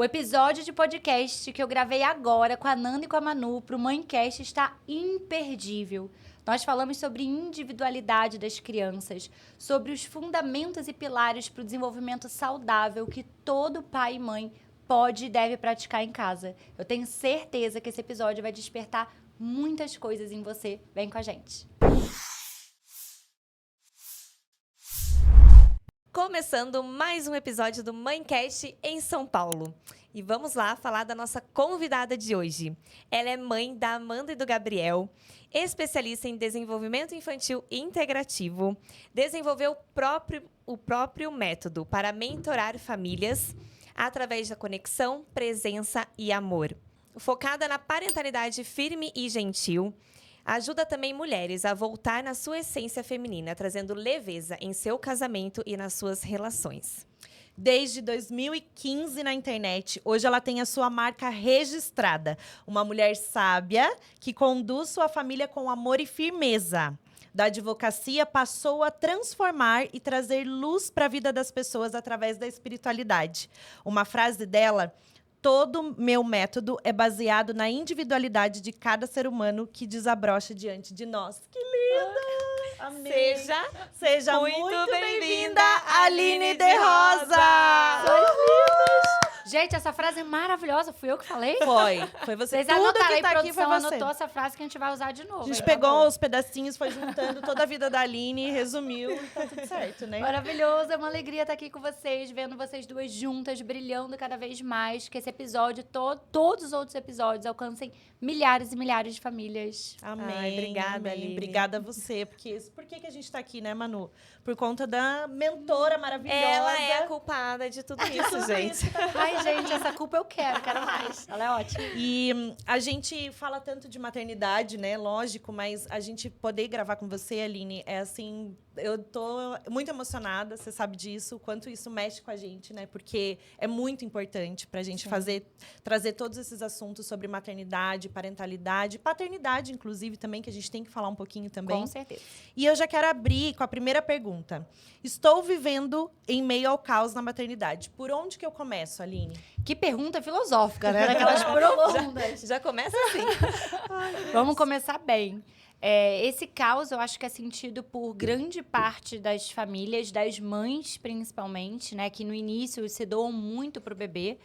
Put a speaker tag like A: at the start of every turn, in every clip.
A: O episódio de podcast que eu gravei agora com a Nanda e com a Manu pro Mãecast está imperdível. Nós falamos sobre individualidade das crianças, sobre os fundamentos e pilares para o desenvolvimento saudável que todo pai e mãe pode e deve praticar em casa. Eu tenho certeza que esse episódio vai despertar muitas coisas em você. Vem com a gente.
B: Começando mais um episódio do Mãecast em São Paulo. E vamos lá falar da nossa convidada de hoje. Ela é mãe da Amanda e do Gabriel, especialista em desenvolvimento infantil integrativo, desenvolveu o próprio método para mentorar famílias através da conexão, presença e amor. Focada na parentalidade firme e gentil, ajuda também mulheres a voltar na sua essência feminina, trazendo leveza em seu casamento e nas suas relações.
C: Desde 2015 na internet, hoje ela tem a sua marca registrada. Uma mulher sábia que conduz sua família com amor e firmeza. Da advocacia, passou a transformar e trazer luz para a vida das pessoas através da espiritualidade. Uma frase dela: todo meu método é baseado na individualidade de cada ser humano que desabrocha diante de nós. Que lindo! Amei. Seja muito bem-vinda, Aline de Rosa!
A: Gente, essa frase é maravilhosa. Fui eu que falei?
C: Foi você.
A: Vocês
C: Tudo
A: anotaram
C: que tá
A: aí,
C: aqui foi
A: produção
C: você.
A: anotou essa frase que a gente vai usar de novo.
C: A gente
A: Aí,
C: pegou os pedacinhos, foi juntando toda a vida da Aline, resumiu e tá tudo certo, né?
A: Maravilhoso, é uma alegria estar aqui com vocês, vendo vocês duas juntas, brilhando cada vez mais, que esse episódio, todos os outros episódios alcancem milhares e milhares de famílias.
C: Amém.
B: Ai, obrigada,
C: amém.
B: Aline.
C: Obrigada a você. Por que a gente tá aqui, né, Manu? Por conta da mentora maravilhosa.
B: Ela é a culpada de tudo isso, gente.
A: Ai, gente, essa culpa eu quero mais. Ela é ótima.
C: E a gente fala tanto de maternidade, né? Lógico, mas a gente poder gravar com você, Aline, é assim... Eu tô muito emocionada, você sabe disso, o quanto isso mexe com a gente, né? Porque é muito importante pra gente trazer todos esses assuntos sobre maternidade, parentalidade, paternidade, inclusive, também, que a gente tem que falar um pouquinho também.
A: Com certeza.
C: E eu já quero abrir com a primeira pergunta. Estou vivendo em meio ao caos na maternidade. Por onde que eu começo, Aline?
A: Que pergunta filosófica, né? Aquelas profundas.
B: Já começa assim.
A: Vamos começar bem. Esse caos, eu acho que é sentido por grande parte das famílias, das mães principalmente, né? Que no início se doam muito pro bebê.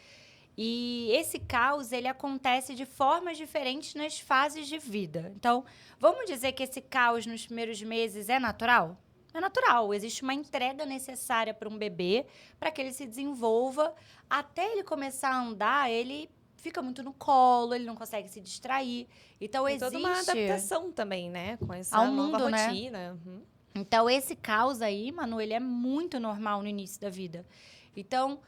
A: E esse caos, ele acontece de formas diferentes nas fases de vida. Então, vamos dizer que esse caos nos primeiros meses é natural? É natural. Existe uma entrega necessária para um bebê, para que ele se desenvolva. Até ele começar a andar, ele fica muito no colo, ele não consegue se distrair. Então,
B: Tem
A: existe
B: toda uma adaptação também, né? Com essa
A: ao
B: nova
A: mundo, né?
B: rotina. Uhum.
A: Então, esse caos aí, Manu, ele é muito normal no início da vida. Então,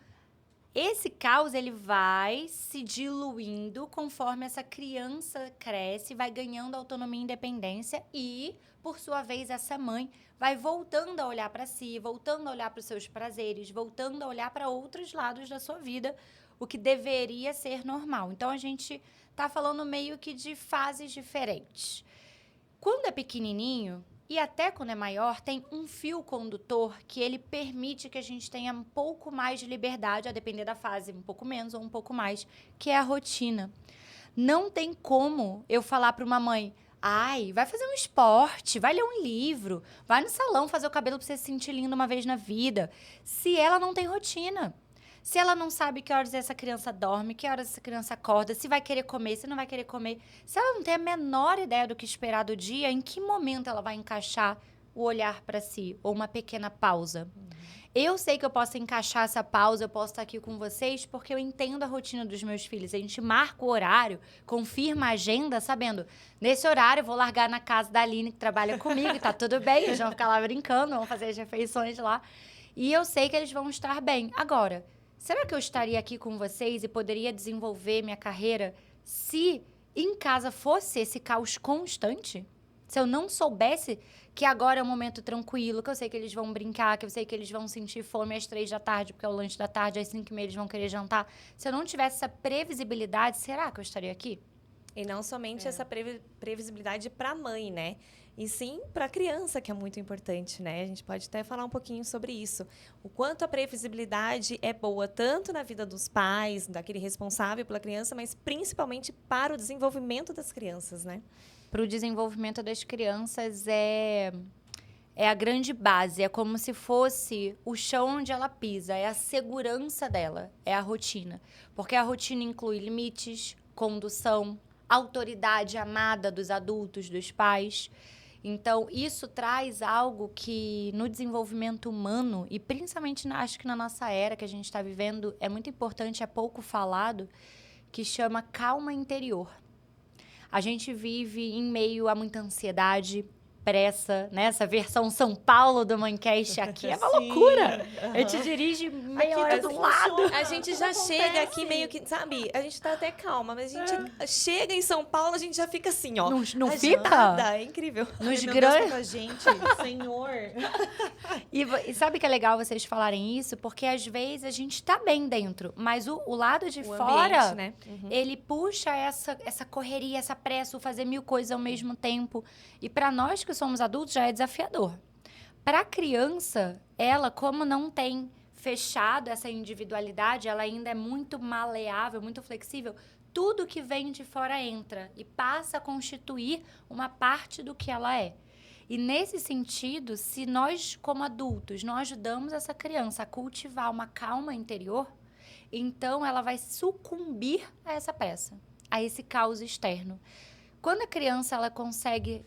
A: esse caos, ele vai se diluindo conforme essa criança cresce, vai ganhando autonomia e independência e, por sua vez, essa mãe vai voltando a olhar para si, voltando a olhar para os seus prazeres, voltando a olhar para outros lados da sua vida, o que deveria ser normal. Então, a gente tá falando meio que de fases diferentes. Quando é pequenininho, e até quando é maior, tem um fio condutor que ele permite que a gente tenha um pouco mais de liberdade, a depender da fase, um pouco menos ou um pouco mais, que é a rotina. Não tem como eu falar para uma mãe: ai, vai fazer um esporte, vai ler um livro, vai no salão fazer o cabelo para você se sentir linda uma vez na vida, se ela não tem rotina. Se ela não sabe que horas essa criança dorme, que horas essa criança acorda, se vai querer comer, se não vai querer comer. Se ela não tem a menor ideia do que esperar do dia, em que momento ela vai encaixar o olhar para si? Ou uma pequena pausa? Eu sei que eu posso encaixar essa pausa, eu posso estar aqui com vocês, porque eu entendo a rotina dos meus filhos. A gente marca o horário, confirma a agenda, sabendo, nesse horário eu vou largar na casa da Aline, que trabalha comigo, e tá tudo bem, eles vão ficar lá brincando, vão fazer as refeições lá. E eu sei que eles vão estar bem. Agora, será que eu estaria aqui com vocês e poderia desenvolver minha carreira se em casa fosse esse caos constante? Se eu não soubesse que agora é um momento tranquilo, que eu sei que eles vão brincar, que eu sei que eles vão sentir fome às 3 da tarde, porque é o lanche da tarde, às 5h30 eles vão querer jantar. Se eu não tivesse essa previsibilidade, será que eu estaria aqui?
B: E não somente essa previsibilidade para a mãe, né? E sim para a criança, que é muito importante, né? A gente pode até falar um pouquinho sobre isso. O quanto a previsibilidade é boa, tanto na vida dos pais, daquele responsável pela criança, mas principalmente para o desenvolvimento das crianças, né?
A: Para o desenvolvimento das crianças é a grande base, é como se fosse o chão onde ela pisa, é a segurança dela, é a rotina. Porque a rotina inclui limites, condução, autoridade amada dos adultos, dos pais. Então, isso traz algo que no desenvolvimento humano, e principalmente acho que na nossa era que a gente está vivendo, é muito importante, é pouco falado, que chama calma interior. A gente vive em meio a muita ansiedade, pressa, né? Essa versão São Paulo do Mancast aqui é uma loucura. A gente dirige meia hora do lado.
B: A gente já chega aqui meio que, sabe? A gente tá até calma, mas a gente chega em São Paulo, a gente já fica assim, ó.
A: Não fica?
B: É incrível.
A: Nos
C: grandes... a gente, Senhor.
A: E sabe que é legal vocês falarem isso? Porque às vezes a gente tá bem dentro, mas o lado de fora,
B: ambiente, né?
A: Ele puxa essa correria, essa pressa, o fazer mil coisas ao mesmo tempo. E para nós que somos adultos já é desafiador. Para a criança, ela, como não tem fechado essa individualidade, ela ainda é muito maleável, muito flexível. Tudo que vem de fora entra e passa a constituir uma parte do que ela é. E nesse sentido, se nós, como adultos, não ajudamos essa criança a cultivar uma calma interior, então ela vai sucumbir a essa pressa, a esse caos externo. Quando a criança ela consegue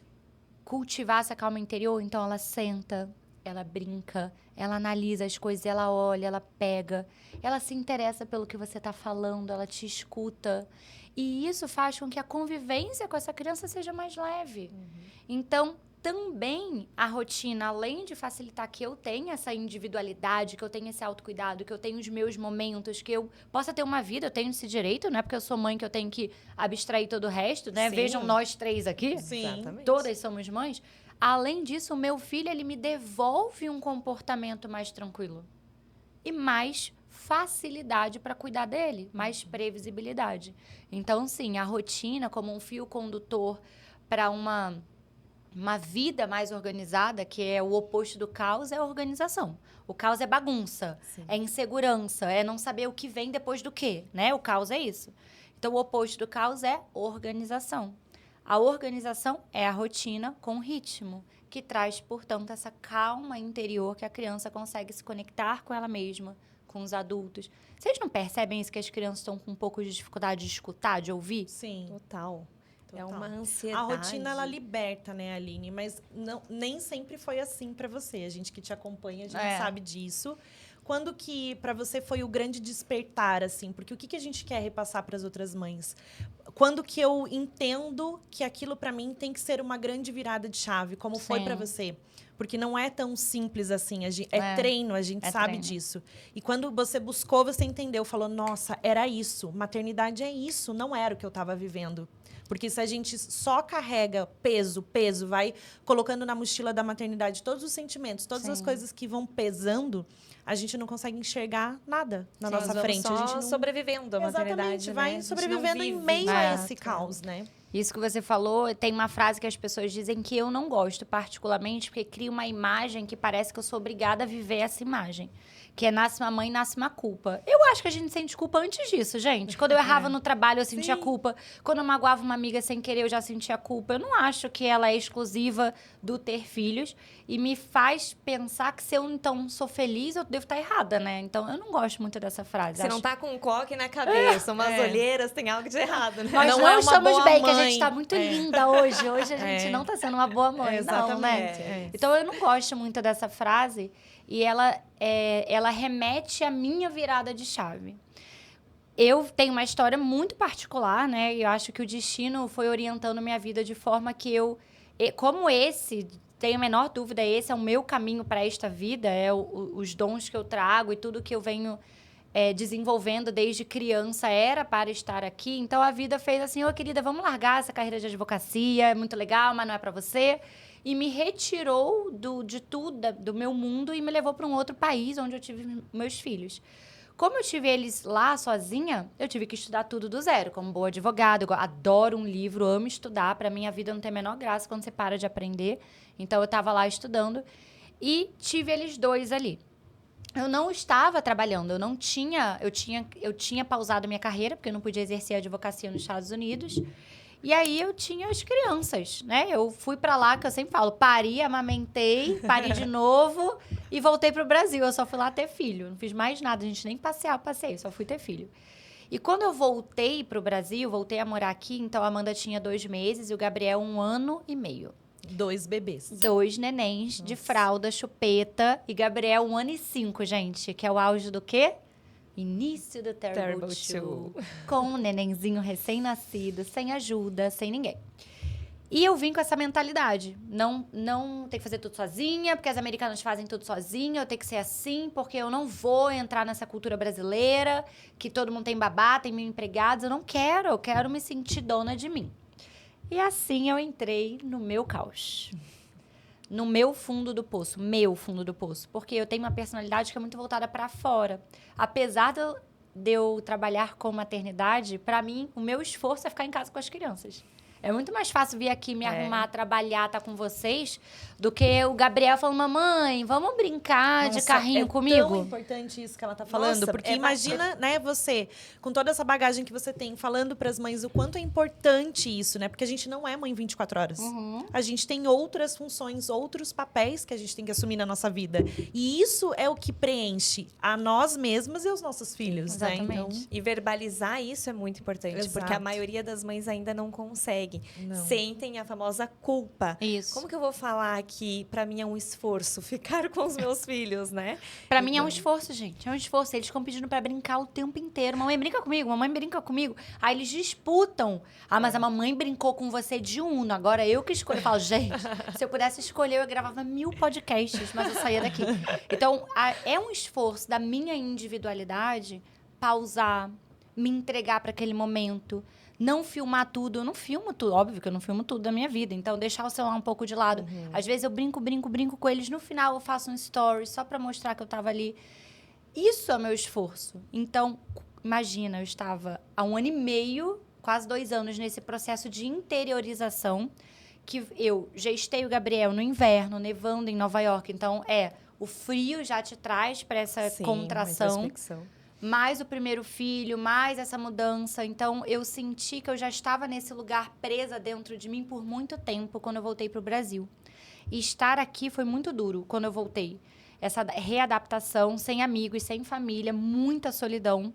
A: cultivar essa calma interior, então ela senta, ela brinca, ela analisa as coisas, ela olha, ela pega, ela se interessa pelo que você está falando, ela te escuta. E isso faz com que a convivência com essa criança seja mais leve. Então, também a rotina, além de facilitar que eu tenha essa individualidade, que eu tenha esse autocuidado, que eu tenha os meus momentos, que eu possa ter uma vida, eu tenho esse direito, não é porque eu sou mãe que eu tenho que abstrair todo o resto, né?
B: Sim.
A: Vejam nós três aqui.
C: Sim.
B: Exatamente.
A: Todas somos mães. Além disso, o meu filho, ele me devolve um comportamento mais tranquilo. E mais facilidade para cuidar dele, mais previsibilidade. Então, sim, a rotina como um fio condutor para uma vida mais organizada, que é o oposto do caos, é a organização. O caos é bagunça, é insegurança, é não saber o que vem depois do quê, né? O caos é isso. Então, o oposto do caos é organização. A organização é a rotina com ritmo, que traz, portanto, essa calma interior que a criança consegue se conectar com ela mesma, com os adultos. Vocês não percebem isso, que as crianças estão com um pouco de dificuldade de escutar, de ouvir?
C: Sim.
B: Total. É
C: Total.
B: uma ansiedade.
C: A rotina, ela liberta, né, Aline? Mas nem sempre foi assim para você. A gente que te acompanha, a gente sabe disso. Quando que para você foi o grande despertar, assim? Porque o que a gente quer repassar para as outras mães? Quando que eu entendo que aquilo para mim tem que ser uma grande virada de chave, como foi para você? Porque não é tão simples assim. É treino, a gente sabe disso. E quando você buscou, você entendeu, falou, nossa, era isso. Maternidade é isso, não era o que eu estava vivendo. Porque se a gente só carrega peso, vai colocando na mochila da maternidade todos os sentimentos, todas as coisas que vão pesando, a gente não consegue enxergar nada na nossa frente.
B: Só
C: a gente não...
B: sobrevivendo a maternidade.
C: Exatamente, vai
B: né?
C: sobrevivendo em meio a esse caos, né?
A: Isso que você falou, tem uma frase que as pessoas dizem que eu não gosto particularmente, porque cria uma imagem que parece que eu sou obrigada a viver essa imagem. Que é nasce uma mãe, nasce uma culpa. Eu acho que a gente sente culpa antes disso, gente. Quando eu errava no trabalho, eu sentia culpa. Quando eu magoava uma amiga sem querer, eu já sentia culpa. Eu não acho que ela é exclusiva do ter filhos. E me faz pensar que se eu, então, sou feliz, eu devo estar errada, né? Então, eu não gosto muito dessa frase.
B: Você não tá com um coque na cabeça, umas olheiras, tem algo de errado, né?
A: Nós
C: Não
A: não
C: é uma
A: estamos
C: boa
A: bem, que a
C: mãe.
A: gente tá muito linda hoje. Hoje a gente não tá sendo uma boa mãe, não, né? Então, eu não gosto muito dessa frase. E ela remete à minha virada de chave. Eu tenho uma história muito particular, né? E eu acho que o destino foi orientando minha vida de forma que como esse, tenho a menor dúvida, esse é o meu caminho para esta vida, os dons que eu trago e tudo que eu venho desenvolvendo desde criança era para estar aqui. Então, a vida fez assim, querida, vamos largar essa carreira de advocacia, é muito legal, mas não é para você. E me retirou de tudo, do meu mundo, e me levou para um outro país onde eu tive meus filhos. Como eu tive eles lá sozinha, eu tive que estudar tudo do zero, como boa advogada. Eu adoro um livro, amo estudar. Pra mim, a vida não tem a menor graça quando você para de aprender. Então, eu tava lá estudando e tive eles dois ali. Eu não estava trabalhando, eu tinha pausado minha carreira, porque eu não podia exercer a advocacia nos Estados Unidos. E aí eu tinha as crianças, né? Eu fui pra lá, que eu sempre falo, pari, amamentei, pari de novo e voltei pro Brasil. Eu só fui lá ter filho, não fiz mais nada, a gente nem passear, passei, só fui ter filho. E quando eu voltei pro Brasil, voltei a morar aqui, então a Amanda tinha 2 meses e o Gabriel 1 ano e meio.
C: 2 bebês.
A: 2 nenéns de fralda, chupeta. E Gabriel, 1 ano e 5, gente. Que é o auge do quê? Início do Terrible 2. Com um nenenzinho recém-nascido, sem ajuda, sem ninguém. E eu vim com essa mentalidade. Não ter que fazer tudo sozinha, porque as americanas fazem tudo sozinha. Eu tenho que ser assim, porque eu não vou entrar nessa cultura brasileira, que todo mundo tem babá, tem 1000 empregados. Eu não quero, eu quero me sentir dona de mim. E assim eu entrei no meu caos. No meu fundo do poço. Porque eu tenho uma personalidade que é muito voltada para fora. Apesar de eu trabalhar com maternidade, para mim, o meu esforço é ficar em casa com as crianças. É muito mais fácil vir aqui me arrumar, trabalhar, estar com vocês, do que o Gabriel falando, mamãe, vamos brincar de carrinho comigo?
C: É tão importante isso que ela tá falando,
B: Nossa,
C: porque imagina, né, você, com toda essa bagagem que você tem, falando pras mães o quanto é importante isso, né? Porque a gente não é mãe 24 horas. A gente tem outras funções, outros papéis que a gente tem que assumir na nossa vida. E isso é o que preenche a nós mesmas e os nossos filhos,
A: Exatamente.
C: né? Então,
B: E verbalizar isso é muito importante,
C: Exato.
B: porque a maioria das mães ainda não consegue.
C: Não.
B: Sentem a famosa culpa.
A: Isso.
B: Como que eu vou falar que pra mim é um esforço ficar com os meus filhos, né?
A: Pra mim é um esforço, gente. É um esforço. Eles ficam pedindo pra brincar o tempo inteiro. Mamãe, brinca comigo. Mamãe, brinca comigo. Aí eles disputam. Ah, mas a mamãe brincou com você de Uno. Agora eu que escolho. Eu falo, gente, se eu pudesse escolher, eu gravava 1000 podcasts, mas eu saía daqui. Então, é um esforço da minha individualidade pausar, me entregar pra aquele momento. Não filmar tudo. Eu não filmo tudo. Óbvio que eu não filmo tudo da minha vida. Então, deixar o celular um pouco de lado. Às vezes, eu brinco com eles. No final, eu faço um story só pra mostrar que eu tava ali. Isso é meu esforço. Então, imagina, eu estava há 1 ano e meio, quase 2 anos, nesse processo de interiorização, que eu gestei o Gabriel no inverno, nevando em Nova York. Então, o frio já te traz para essa contração. Mais o primeiro filho, mais essa mudança. Então, eu senti que eu já estava nesse lugar presa dentro de mim por muito tempo, quando eu voltei para o Brasil. E estar aqui foi muito duro, quando eu voltei. Essa readaptação, sem amigos, sem família, muita solidão.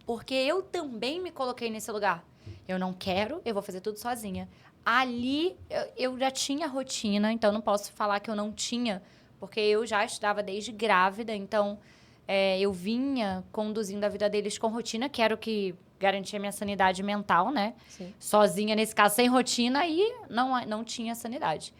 A: Porque eu também me coloquei nesse lugar. Eu não quero, eu vou fazer tudo sozinha. Ali, eu já tinha rotina, então não posso falar que eu não tinha, porque eu já estudava desde grávida, então... eu vinha conduzindo a vida deles com rotina, que era o que garantia minha sanidade mental, né?
B: Sim.
A: Sozinha, nesse caso, sem rotina, e não tinha sanidade.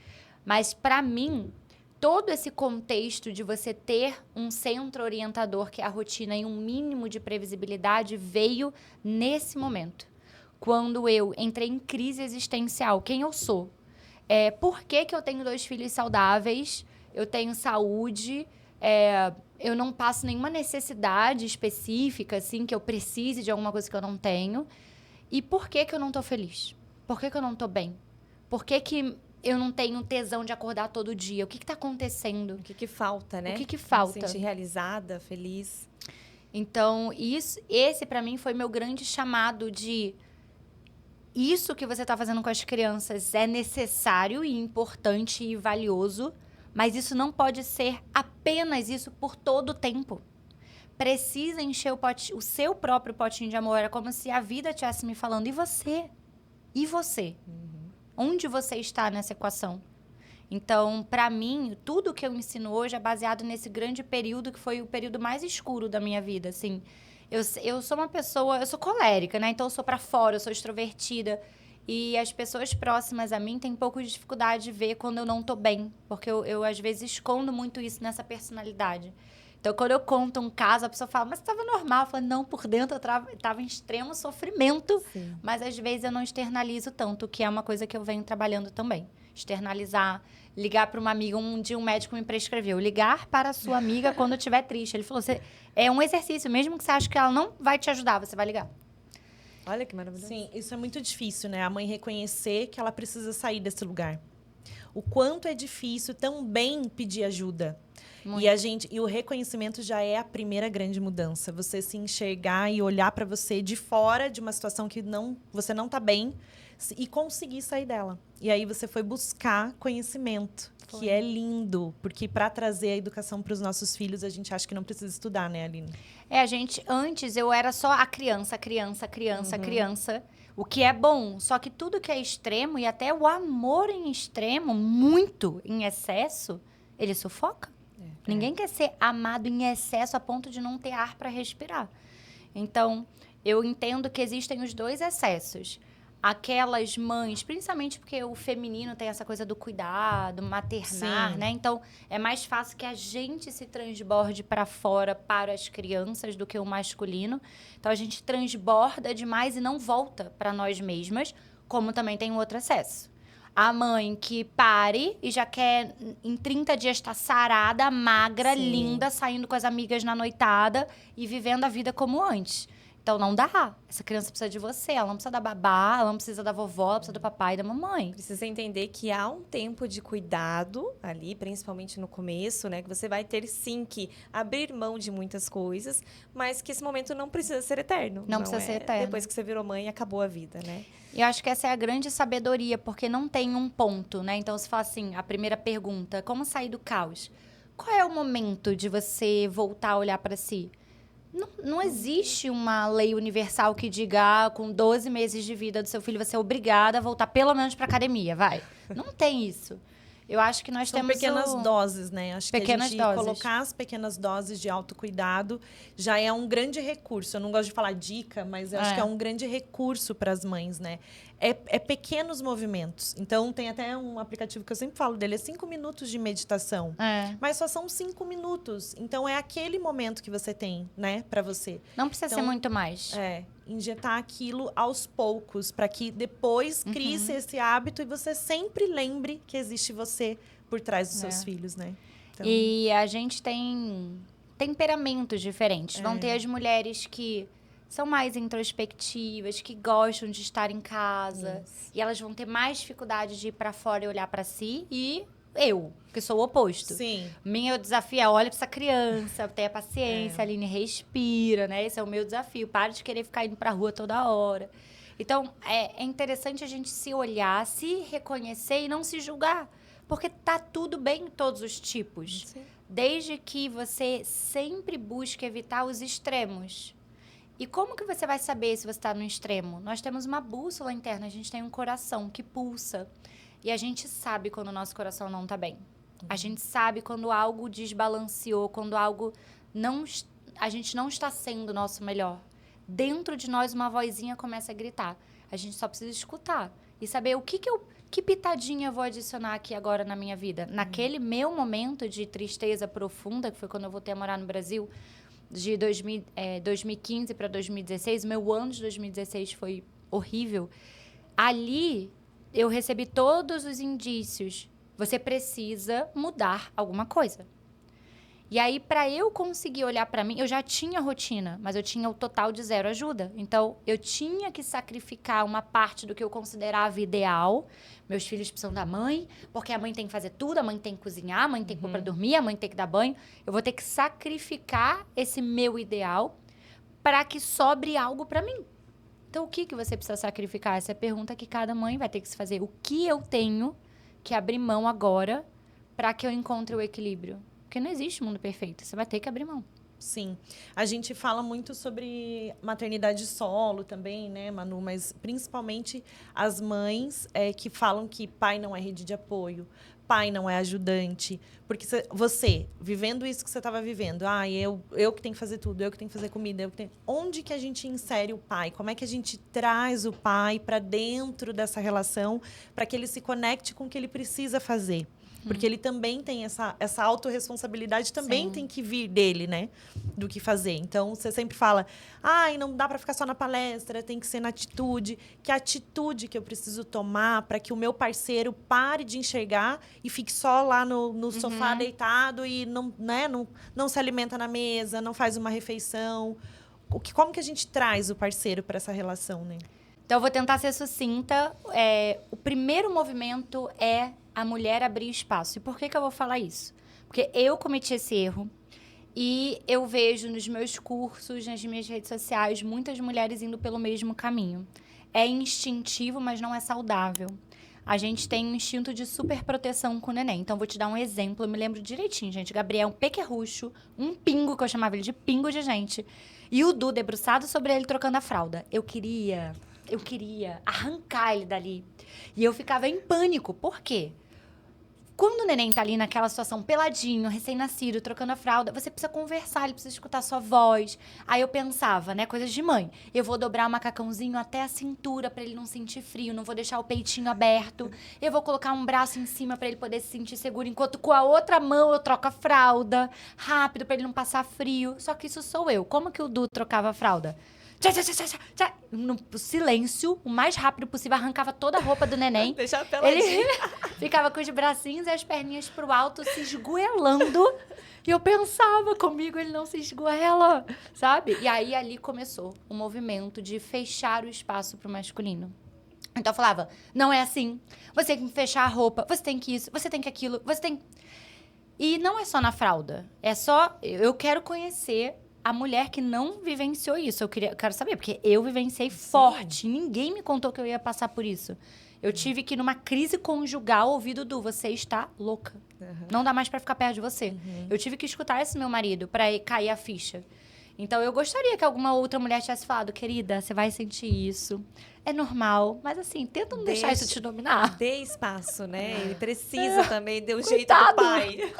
A: Mas, para mim, todo esse contexto de você ter um centro orientador, que é a rotina, e um mínimo de previsibilidade, veio nesse momento. Quando eu entrei em crise existencial. Quem eu sou? Por que eu tenho 2 filhos saudáveis? Eu tenho saúde... eu não passo nenhuma necessidade específica, assim, que eu precise de alguma coisa que eu não tenho. E por que eu não tô feliz? Por que eu não tô bem? Por que eu não tenho tesão de acordar todo dia? O que tá acontecendo?
B: O que falta, né?
A: O que falta?
B: Me sentir realizada, feliz.
A: Então, esse para mim foi meu grande chamado de... Isso que você tá fazendo com as crianças é necessário e importante e valioso, mas isso não pode ser apenas isso por todo o tempo. Precisa encher o seu próprio potinho de amor. É como se a vida estivesse me falando, e você? E você? Onde você está nessa equação? Então, para mim, tudo que eu ensino hoje é baseado nesse grande período, que foi o período mais escuro da minha vida, assim. Eu sou uma pessoa, eu sou colérica, né? Então, eu sou para fora, eu sou extrovertida. E as pessoas próximas a mim têm um pouco de dificuldade de ver quando eu não tô bem. Porque eu às vezes, escondo muito isso nessa personalidade. Então, quando eu conto um caso, a pessoa fala, mas estava normal. Eu falo, não, por dentro eu estava em extremo sofrimento.
B: Sim.
A: Mas, às vezes, eu não externalizo tanto, que é uma coisa que eu venho trabalhando também. externalizar, ligar para uma amiga. Um dia um médico me prescreveu, ligar para a sua amiga quando estiver triste. Ele falou, é um exercício, mesmo que você ache que ela não vai te ajudar, você vai ligar.
B: Olha que maravilhoso.
C: Sim, isso é muito difícil, né? A mãe reconhecer que ela precisa sair desse lugar. O quanto é difícil também pedir ajuda.
A: Muito.
C: E o reconhecimento já é a primeira grande mudança. Você se enxergar e olhar para você de fora de uma situação que você não tá bem e conseguir sair dela. E aí você foi buscar conhecimento, que é lindo, porque para trazer a educação para os nossos filhos, a gente acha que não precisa estudar, né, Aline?
A: Antes eu era só a criança, o que é bom, só que tudo que é extremo e até o amor em extremo, muito em excesso, ele sufoca. Ninguém quer ser amado em excesso a ponto de não ter ar para respirar. Então, eu entendo que existem os dois excessos. Aquelas mães, principalmente porque o feminino tem essa coisa do cuidado, maternar,
C: Sim.
A: né? Então, é mais fácil que a gente se transborde para fora para as crianças do que o masculino. Então, a gente transborda demais e não volta para nós mesmas, como também tem um outro excesso. A mãe que pare e já quer, em 30 dias, estar sarada, magra,
C: Sim.
A: linda, saindo com as amigas na noitada e vivendo a vida como antes. Então, não dá. Essa criança precisa de você. Ela não precisa da babá, ela não precisa da vovó, ela precisa do papai e da mamãe.
B: Precisa entender que há um tempo de cuidado ali, principalmente no começo, né? Que você vai ter, sim, que abrir mão de muitas coisas, mas que esse momento não precisa ser eterno.
A: Não precisa ser eterno.
B: Depois que você virou mãe, acabou a vida, né?
A: E eu acho que essa é a grande sabedoria, porque não tem um ponto, né? Então, se fala assim, a primeira pergunta, como sair do caos? Qual é o momento de você voltar a olhar para si? Não existe uma lei universal que diga, com 12 meses de vida do seu filho, você é obrigada a voltar pelo menos para academia, vai. Não tem isso. Eu acho que nós
C: São
A: temos
C: pequenas doses, né? Acho
A: pequenas
C: que a gente
A: doses.
C: colocar as pequenas doses de autocuidado já é um grande recurso. Eu não gosto de falar dica, mas eu acho que é um grande recurso para as mães, né? É pequenos movimentos. Então, tem até um aplicativo que eu sempre falo dele, é 5 minutos de meditação. Mas só são 5 minutos. Então, é aquele momento que você tem, né, para você.
A: Não precisa ser muito mais.
C: Injetar aquilo aos poucos, para que depois crie-se esse hábito e você sempre lembre que existe você por trás dos seus filhos, né? Então...
A: E a gente tem temperamentos diferentes. Vão ter as mulheres que são mais introspectivas, que gostam de estar em casa. E elas vão ter mais dificuldade de ir para fora e olhar para si. E eu, que sou o oposto.
C: Sim.
A: Meu desafio é olha para essa criança, tenha paciência, Aline, respira, né? Esse é o meu desafio. Para de querer ficar indo pra rua toda hora. Então, é interessante a gente se olhar, se reconhecer e não se julgar. Porque tá tudo bem em todos os tipos.
B: Sim.
A: Desde que você sempre busque evitar os extremos. E como que você vai saber se você está no extremo? Nós temos uma bússola interna, a gente tem um coração que pulsa. E a gente sabe quando o nosso coração não está bem. A gente sabe quando algo desbalanceou, quando algo a gente não está sendo o nosso melhor. Dentro de nós, uma vozinha começa a gritar. A gente só precisa escutar e saber que pitadinha eu vou adicionar aqui agora na minha vida. Naquele meu momento de tristeza profunda, que foi quando eu voltei a morar no Brasil, de 2015 para 2016, meu ano de 2016 foi horrível. Ali, eu recebi todos os indícios. Você precisa mudar alguma coisa. E aí, para eu conseguir olhar para mim, eu já tinha rotina, mas eu tinha o total de 0 ajuda. Então, eu tinha que sacrificar uma parte do que eu considerava ideal. Meus filhos precisam da mãe, porque a mãe tem que fazer tudo, a mãe tem que cozinhar, a mãe tem que pôr para dormir, a mãe tem que dar banho. Eu vou ter que sacrificar esse meu ideal para que sobre algo para mim. Então, o que você precisa sacrificar? Essa é a pergunta que cada mãe vai ter que se fazer. O que eu tenho que abrir mão agora para que eu encontre o equilíbrio? Porque não existe mundo perfeito. Você vai ter que abrir mão.
C: Sim. A gente fala muito sobre maternidade solo também, né, Manu? Mas principalmente as mães que falam que pai não é rede de apoio, pai não é ajudante. Porque você, vivendo isso que você estava vivendo, eu que tenho que fazer tudo, eu que tenho que fazer comida, onde que a gente insere o pai? Como é que a gente traz o pai para dentro dessa relação para que ele se conecte com o que ele precisa fazer? Porque ele também tem essa autorresponsabilidade, também
A: Sim.
C: tem que vir dele, né? Do que fazer. Então, você sempre fala, ai, não dá para ficar só na palestra, tem que ser na atitude. Que atitude que eu preciso tomar para que o meu parceiro pare de enxergar e fique só lá no sofá deitado e não se alimenta na mesa, não faz uma refeição. Como que a gente traz o parceiro para essa relação, né?
A: Então, eu vou tentar ser sucinta. O primeiro movimento é a mulher abrir espaço. E por que eu vou falar isso? Porque eu cometi esse erro e eu vejo nos meus cursos, nas minhas redes sociais, muitas mulheres indo pelo mesmo caminho. É instintivo, mas não é saudável. A gente tem um instinto de superproteção com o neném. Então, vou te dar um exemplo. Eu me lembro direitinho, gente. Gabriel, um pequerrucho, um pingo, que eu chamava ele de pingo de gente. E o Du debruçado sobre ele, trocando a fralda. Eu queria arrancar ele dali. E eu ficava em pânico. Por quê? Quando o neném tá ali naquela situação, peladinho, recém-nascido, trocando a fralda, você precisa conversar, ele precisa escutar sua voz. Aí eu pensava, né, coisas de mãe. Eu vou dobrar o macacãozinho até a cintura pra ele não sentir frio, não vou deixar o peitinho aberto. Eu vou colocar um braço em cima pra ele poder se sentir seguro, enquanto com a outra mão eu troco a fralda, rápido, pra ele não passar frio. Só que isso sou eu. Como que o Du trocava a fralda? Tchá, tchá, tchá, tchá, tchá. No silêncio, o mais rápido possível, arrancava toda a roupa do neném.
B: Deixar peladinho.
A: Ele ficava com os bracinhos e as perninhas pro alto, se esgoelando. E eu pensava, comigo ele não se esgoela, sabe? E aí, ali começou o movimento de fechar o espaço pro masculino. Então, eu falava, não é assim. Você tem que fechar a roupa, você tem que isso, você tem que aquilo, você tem... E não é só na fralda. É só... Eu quero conhecer a mulher que não vivenciou isso. Eu quero saber, porque eu vivenciei forte. Ninguém me contou que eu ia passar por isso. Eu tive que, numa crise conjugal, ouvir Dudu, você está louca. Não dá mais pra ficar perto de você. Eu tive que escutar esse meu marido pra cair a ficha. Então, eu gostaria que alguma outra mulher tivesse falado, querida, você vai sentir isso. É normal. Mas, assim, tenta não deixar isso te dominar.
B: Dê espaço, né? Ele precisa também, dê o jeito
A: Coitado.
B: do pai.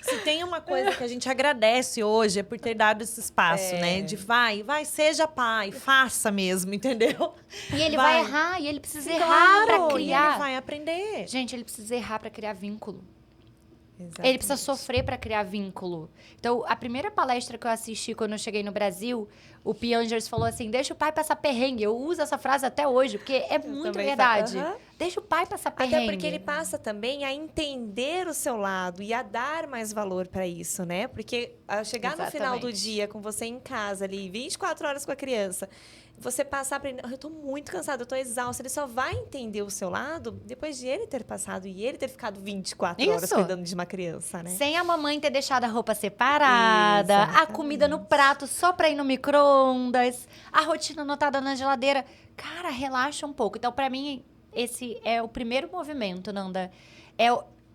C: Se tem uma coisa que a gente agradece hoje é por ter dado esse espaço, né? De vai, seja pai, faça mesmo, entendeu?
A: E ele
C: Vai.
A: vai errar, e ele precisa errar pra
C: Claro, e
A: criar.
C: ele vai aprender.
A: Gente, ele precisa errar pra criar vínculo.
B: Exatamente.
A: Ele precisa sofrer para criar vínculo. Então, a primeira palestra que eu assisti quando eu cheguei no Brasil, o Piangers falou assim, deixa o pai passar perrengue. Eu uso essa frase até hoje, porque é muito
B: também
A: verdade.
B: Aham.
A: Deixa o pai passar perrengue.
B: Até porque ele passa também a entender o seu lado e a dar mais valor para isso, né? Porque ao chegar no final do
A: Exatamente.
B: dia com você em casa ali, 24 horas com a criança, você passar para ele, eu tô muito cansada, eu tô exausta, ele só vai entender o seu lado depois de ele ter passado e ele ter ficado 24 horas
A: Isso.
B: cuidando de uma criança, né?
A: Sem a mamãe ter deixado a roupa separada, a
B: Exatamente.
A: comida no prato só pra ir no micro-ondas, a rotina anotada na geladeira. Cara, relaxa um pouco. Então, pra mim, esse é o primeiro movimento, Nanda.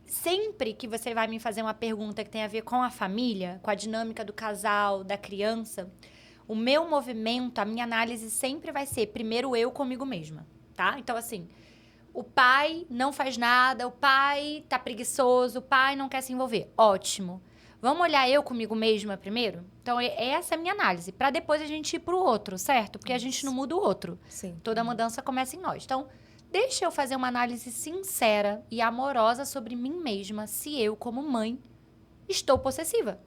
A: Sempre que você vai me fazer uma pergunta que tem a ver com a família, com a dinâmica do casal, da criança, o meu movimento, a minha análise sempre vai ser primeiro eu comigo mesma, tá? Então, assim, o pai não faz nada, o pai tá preguiçoso, o pai não quer se envolver. Ótimo. Vamos olhar eu comigo mesma primeiro? Então, essa é a minha análise, para depois a gente ir pro outro, certo? Porque a gente não muda o outro.
B: Sim.
A: Toda mudança começa em nós. Então, deixa eu fazer uma análise sincera e amorosa sobre mim mesma, se eu, como mãe, estou possessiva.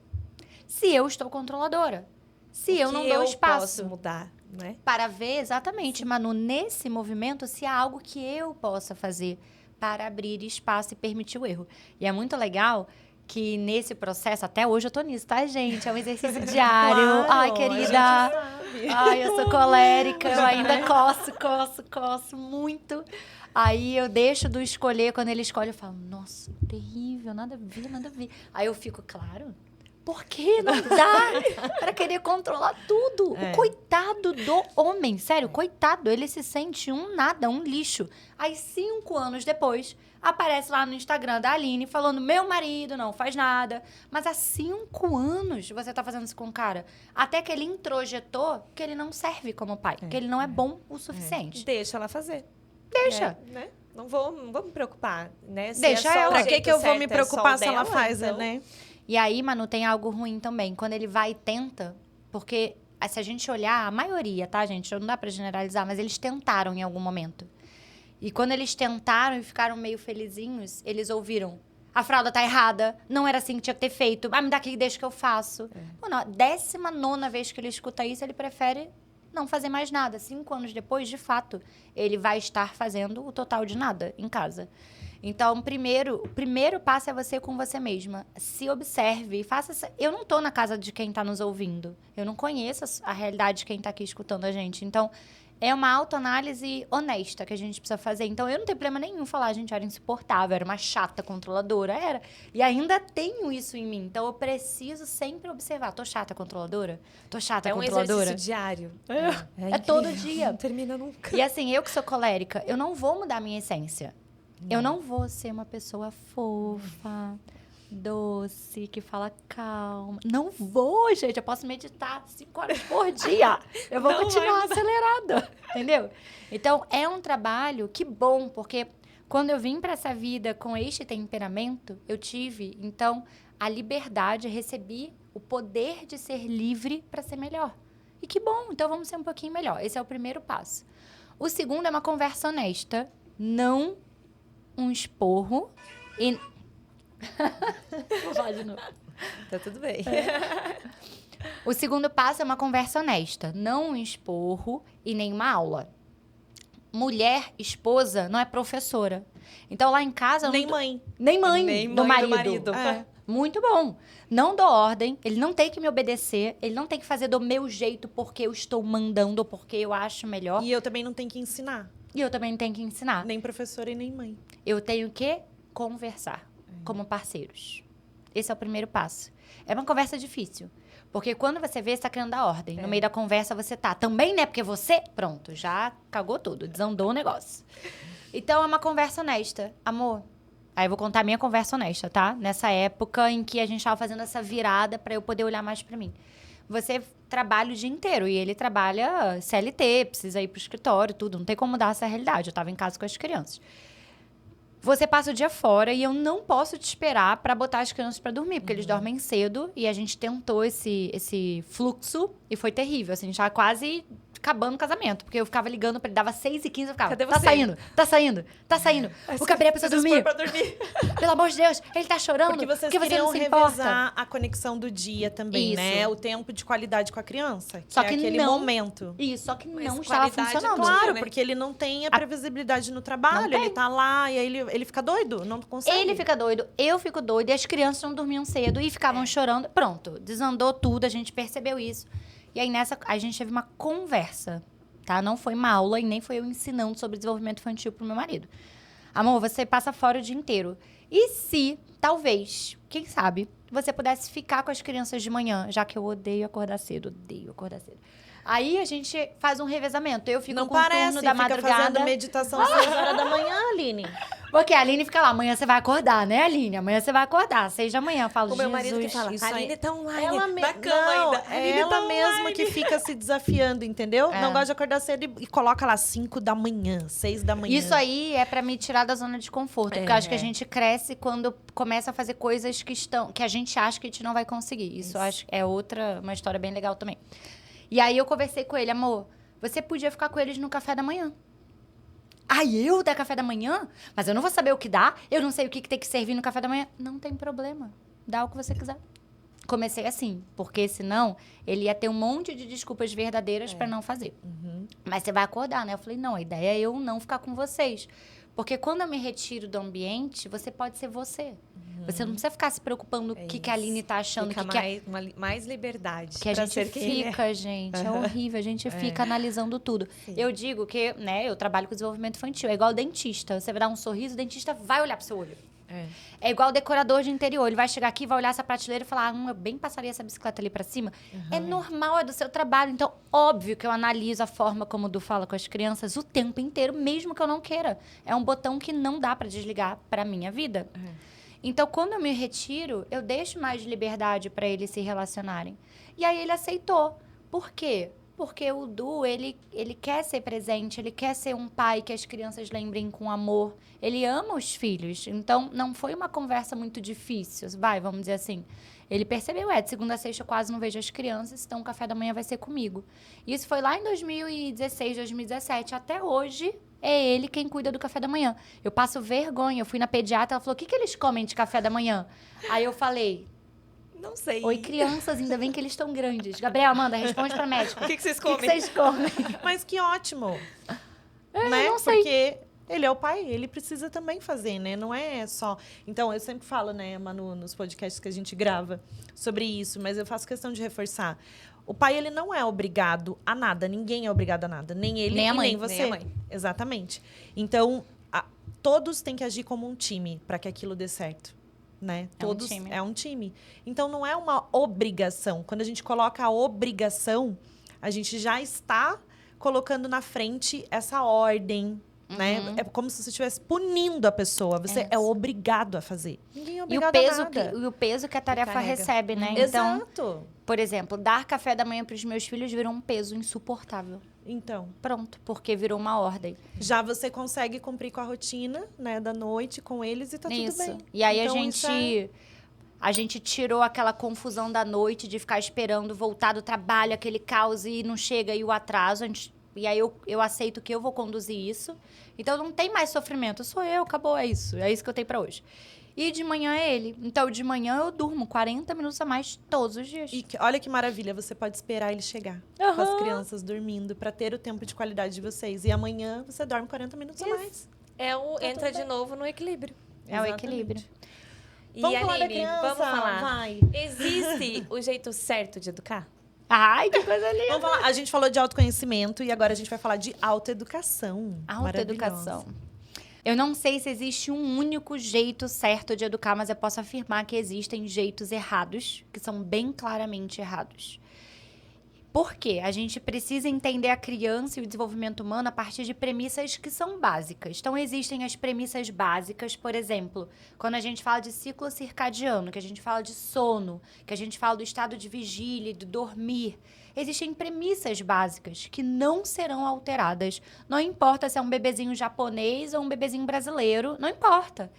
A: Se eu estou controladora. Se eu não dou
B: eu
A: espaço.
B: posso mudar, né?
A: Para ver exatamente, Manu, nesse movimento, se há algo que eu possa fazer para abrir espaço e permitir o erro. E é muito legal que nesse processo, até hoje eu tô nisso, tá, gente? É um exercício diário.
C: Claro,
A: Ai,
C: a
A: querida.
C: gente sabe.
A: Ai, eu sou colérica, eu ainda coço muito. Aí eu deixo do escolher, quando ele escolhe, eu falo, nossa, terrível, nada a ver. Aí eu fico, claro, por que não dá pra querer controlar tudo?
C: É.
A: O coitado do homem, sério, coitado, ele se sente um nada, um lixo. Aí 5 anos depois, aparece lá no Instagram da Aline falando, meu marido não faz nada. Mas há 5 anos você tá fazendo isso com o cara. Até que ele introjetou que ele não serve como pai, que ele não é bom o suficiente.
B: Deixa ela fazer.
A: Deixa.
B: Né? Não vou me preocupar, né? Se
A: Deixa
B: é só
A: ela.
B: o
C: Pra que
B: jeito
C: eu vou me
B: certo, é só
C: preocupar
B: o
C: se ela
B: dela,
C: faz,
B: então...
C: né?
A: E aí, Manu, tem algo ruim também. Quando ele vai e tenta, porque se a gente olhar, a maioria, tá, gente? Não dá pra generalizar, mas eles tentaram em algum momento. E quando eles tentaram e ficaram meio felizinhos, eles ouviram, A fralda tá errada. Não era assim que tinha que ter feito. Ah, me dá aqui, deixa que eu faço. Mano, a 19ª vez que ele escuta isso, ele prefere não fazer mais nada. 5 anos depois, de fato, ele vai estar fazendo o total de nada em casa. Então, o primeiro passo é você com você mesma. Se observe e faça... Eu não tô na casa de quem tá nos ouvindo. Eu não conheço a realidade de quem tá aqui escutando a gente. Então, é uma autoanálise honesta que a gente precisa fazer. Então, eu não tenho problema nenhum falar, gente, era insuportável, era uma chata controladora, era. E ainda tenho isso em mim. Então, eu preciso sempre observar. Tô chata controladora? Tô chata controladora?
B: É um exercício diário.
A: É todo dia.
B: Não termina nunca.
A: E assim, eu que sou colérica, eu não vou mudar a minha essência. Eu não vou ser uma pessoa fofa, doce, que fala calma. Não vou, gente. Eu posso meditar 5 horas por dia. Eu vou continuar acelerada, entendeu? Então, é um trabalho que bom, porque quando eu vim para essa vida com este temperamento, eu tive, então, a liberdade, recebi o poder de ser livre para ser melhor. E que bom, então vamos ser um pouquinho melhor. Esse é o primeiro passo. O segundo é uma conversa honesta. Não um esporro e... Vou falar de novo.
B: Tá tudo bem.
A: O segundo passo é uma conversa honesta. Não um esporro e nem uma aula. Mulher, esposa, não é professora. Então, lá em casa...
C: Nem mãe.
A: Nem mãe,
B: Nem
A: do
B: mãe
A: marido.
B: do marido.
A: É. Muito bom. Não dou ordem, ele não tem que me obedecer, ele não tem que fazer do meu jeito porque eu estou mandando ou porque eu acho melhor.
C: E eu também não tenho que ensinar.
A: E eu também não tenho que ensinar.
C: Nem professora e nem mãe.
A: Eu tenho que conversar como parceiros. Esse é o primeiro passo. É uma conversa difícil. Porque quando você vê, você tá criando a ordem. No meio da conversa, você tá. Também, né? Porque você, pronto, já cagou tudo. Desandou o negócio. Então, é uma conversa honesta. Amor, aí eu vou contar a minha conversa honesta, tá? Nessa época em que a gente tava fazendo essa virada pra eu poder olhar mais pra mim. Você trabalha o dia inteiro e ele trabalha CLT, precisa ir pro escritório, tudo. Não tem como mudar essa realidade. Eu tava em casa com as crianças. Você passa o dia fora e eu não posso te esperar pra botar as crianças pra dormir, porque eles dormem cedo e a gente tentou esse fluxo e foi terrível. Assim, a gente tava quase acabando o casamento, porque eu ficava ligando pra ele, dava 6h15, eu ficava,
B: Cadê
A: tá
B: você?
A: saindo, tá saindo, tá saindo. O Gabriel precisa dormir.
B: Pra dormir.
A: Pelo amor de Deus, ele tá chorando.
C: Porque vocês
A: você
C: queriam
A: não se importa.
C: revezar a conexão do dia também,
A: Isso.
C: né? O tempo de qualidade com a criança.
A: Só
C: é
A: que
C: aquele
A: não-
C: momento.
A: Isso, só que
B: Mas
A: não estava
B: qualidade,
A: funcionando.
C: Claro,
B: né?
C: porque ele não tem a previsibilidade no trabalho.
A: Não tem.
C: Ele tá lá e aí ele fica doido, não consegue.
A: Ele fica doido, eu fico doida, e as crianças não dormiam cedo e ficavam chorando. Pronto, desandou tudo, a gente percebeu isso. E aí, nessa, a gente teve uma conversa, tá? Não foi uma aula e nem foi eu ensinando sobre desenvolvimento infantil pro meu marido. Amor, você passa fora o dia inteiro. E se, talvez, quem sabe, você pudesse ficar com as crianças de manhã, já que eu odeio acordar cedo, Aí a gente faz um revezamento. Eu fico
C: Não
A: com o
C: parece,
A: turno da
C: fica
A: madrugada.
C: fazendo meditação às 6 horas da manhã, Aline.
A: Porque a Aline fica lá, amanhã você vai acordar, né, Aline? Amanhã você vai acordar, 6 da manhã. Eu falo,
B: O meu marido que
A: Jesus,
B: fala,
C: isso
B: a
C: aí-
B: Aline tá online,
C: Ela
B: na cama
C: não,
B: ainda. A Aline
C: ela
B: tá
C: mesma
B: online.
C: que fica se desafiando, entendeu?
A: É.
C: Não gosta de acordar cedo e coloca lá 5 da manhã, 6 da manhã.
A: Isso aí é pra me tirar da zona de conforto. Porque eu acho que a gente cresce quando começa a fazer coisas que a gente acha que a gente não vai conseguir. Isso eu acho que é uma história bem legal também. E aí eu conversei com ele, amor, você podia ficar com eles no café da manhã. Ai, eu dar café da manhã? Mas eu não vou saber o que dá, eu não sei o que tem que servir no café da manhã. Não tem problema, dá o que você quiser. Comecei assim, porque senão ele ia ter um monte de desculpas verdadeiras pra não fazer. Mas você vai acordar, né? Eu falei, não, a ideia é eu não ficar com vocês. Porque quando eu me retiro do ambiente, você pode ser você. Você não precisa ficar se preocupando com o que a Aline tá achando.
B: Fica
A: que
B: mais liberdade.
A: que a
B: pra
A: gente
B: ser quem ele é.
A: fica, gente. É horrível. A gente fica analisando tudo. Eu digo que, né, eu trabalho com desenvolvimento infantil. É igual o dentista. Você vai dar um sorriso, o dentista vai olhar pro seu olho. É igual o decorador de interior. Ele vai chegar aqui, vai olhar essa prateleira e falar, eu bem passaria essa bicicleta ali pra cima. É normal, é do seu trabalho. Então, óbvio que eu analiso a forma como o Du fala com as crianças o tempo inteiro, mesmo que eu não queira. É um botão que não dá pra desligar pra minha vida. Então, quando eu me retiro, eu deixo mais liberdade pra eles se relacionarem. E aí ele aceitou. Por quê? Porque o Du, ele quer ser presente, ele quer ser um pai que as crianças lembrem com amor. Ele ama os filhos. Então, não foi uma conversa muito difícil. Vamos dizer assim. Ele percebeu, de segunda a sexta eu quase não vejo as crianças, então o café da manhã vai ser comigo. Isso foi lá em 2016, 2017. Até hoje, é ele quem cuida do café da manhã. Eu passo vergonha. Eu fui na pediatra, ela falou, o que eles comem de café da manhã? Aí eu falei...
B: Não sei.
A: Oi, crianças, ainda bem que eles estão grandes. Gabriel, Amanda, responde pra médica.
B: O que vocês
A: O
B: comem?
A: que vocês comem?
C: Mas que ótimo.
A: Eu não sei.
C: Porque ele é o pai, ele precisa também fazer, né? Não é só... Então, eu sempre falo, né, Manu, nos podcasts que a gente grava sobre isso, mas eu faço questão de reforçar. O pai, ele não é obrigado a nada. Ninguém é obrigado a nada. Nem ele
A: Nem a
C: e
A: mãe,
C: nem você.
B: nem a mãe.
C: Exatamente. Então, todos têm que agir como um time para que aquilo dê certo. Né?
A: É um
C: Todos
A: time.
C: é um time. Então, não é uma obrigação. Quando a gente coloca a obrigação, a gente já está colocando na frente essa ordem, né? É como se você estivesse punindo a pessoa. Você é obrigado a fazer. Ninguém é
A: E o
C: obrigado
A: peso,
C: a nada.
A: o peso que a tarefa
B: carrega.
A: recebe, né? Então,
C: Exato.
A: por exemplo, dar café da manhã para os meus filhos virou um peso insuportável.
C: Então,
A: Pronto, porque virou uma ordem.
C: já você consegue cumprir com a rotina, né, da noite com eles e tá
A: Isso.
C: tudo bem.
A: E aí
C: Então, isso
A: a gente tirou aquela confusão da noite de ficar esperando voltar do trabalho, aquele caos e não chega e o atraso. E aí eu aceito que eu vou conduzir isso. Então não tem mais sofrimento. Sou eu, acabou, é isso. É isso que eu tenho pra hoje. E de manhã é ele. Então de manhã eu durmo 40 minutos a mais todos os dias.
C: E olha que maravilha, você pode esperar ele chegar com as crianças dormindo para ter o tempo de qualidade de vocês. E amanhã você dorme 40 minutos a mais.
B: Entra de novo no equilíbrio.
A: É o
C: Exatamente.
A: equilíbrio.
B: E
C: Vamos falar da
B: Aline,
C: criança?
B: vamos falar.
C: Vai.
B: Existe o jeito certo de educar?
A: Ai, que coisa linda.
C: Vamos falar. A gente falou de autoconhecimento e agora a gente vai falar de autoeducação.
A: Autoeducação.
C: Maravilhosa.
A: Eu não sei se existe um único jeito certo de educar, mas eu posso afirmar que existem jeitos errados, que são bem claramente errados. Por quê? A gente precisa entender a criança e o desenvolvimento humano a partir de premissas que são básicas. Então, existem as premissas básicas, por exemplo, quando a gente fala de ciclo circadiano, que a gente fala de sono, que a gente fala do estado de vigília, de dormir. Existem premissas básicas que não serão alteradas. Não importa se é um bebezinho japonês ou um bebezinho brasileiro, não importa.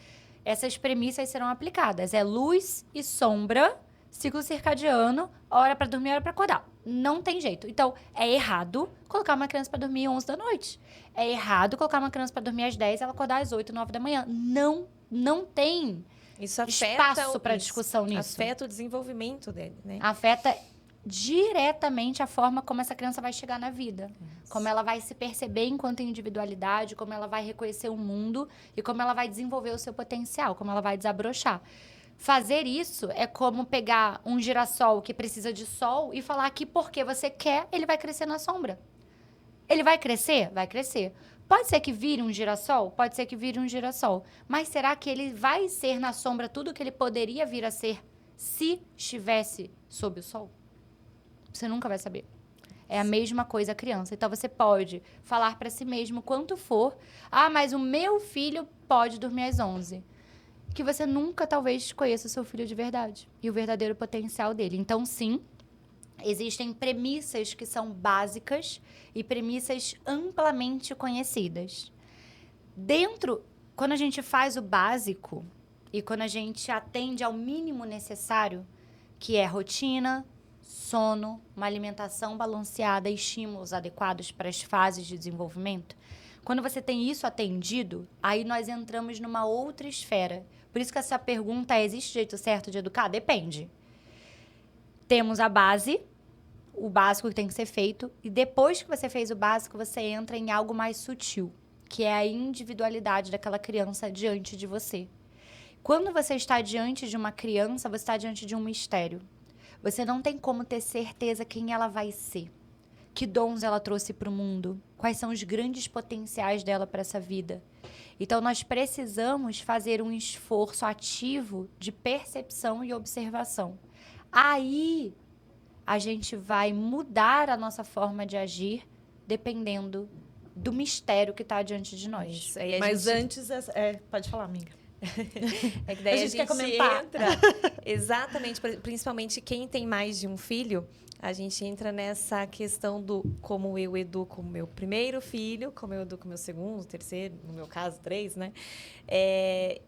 A: Essas premissas serão aplicadas. É luz e sombra, ciclo circadiano, hora para dormir, hora para acordar. Não tem jeito. Então, é errado colocar uma criança para dormir 11 da noite. É errado colocar uma criança para dormir às 10 e ela acordar às 8, 9 da manhã. Não tem
B: Isso afeta
A: espaço para discussão nisso.
B: Afeta o desenvolvimento dele, né?
A: Afeta diretamente a forma como essa criança vai chegar na vida. Como ela vai se perceber enquanto individualidade, como ela vai reconhecer o mundo e como ela vai desenvolver o seu potencial, como ela vai desabrochar. Fazer isso é como pegar um girassol que precisa de sol e falar que porque você quer, ele vai crescer na sombra. Ele vai crescer? Vai crescer. Pode ser que vire um girassol? Pode ser que vire um girassol. Mas será que ele vai ser na sombra tudo que ele poderia vir a ser se estivesse sob o sol? Você nunca vai saber. É a mesma coisa a criança. Então, você pode falar para si mesmo quanto for. Ah, mas o meu filho pode dormir às 11. Que você nunca, talvez, conheça o seu filho de verdade. E o verdadeiro potencial dele. Então, sim, existem premissas que são básicas e premissas amplamente conhecidas. Quando a gente faz o básico e quando a gente atende ao mínimo necessário, que é rotina, sono, uma alimentação balanceada e estímulos adequados para as fases de desenvolvimento, quando você tem isso atendido, aí nós entramos numa outra esfera. Por isso que essa pergunta é, existe jeito certo de educar? Depende. Temos a base, o básico que tem que ser feito, e depois que você fez o básico, você entra em algo mais sutil, que é a individualidade daquela criança diante de você. Quando você está diante de uma criança, você está diante de um mistério. Você não tem como ter certeza quem ela vai ser. Que dons ela trouxe para o mundo? Quais são os grandes potenciais dela para essa vida? Então, nós precisamos fazer um esforço ativo de percepção e observação. Aí, a gente vai mudar a nossa forma de agir dependendo do mistério que está diante de nós.
B: Isso. Aí
C: Mas antes... pode falar, amiga.
B: É que daí
C: A gente quer comentar.
B: entra exatamente, principalmente quem tem mais de um filho, a gente entra nessa questão do como eu educo o meu primeiro filho, como eu educo o meu segundo, terceiro, no meu caso, 3, né?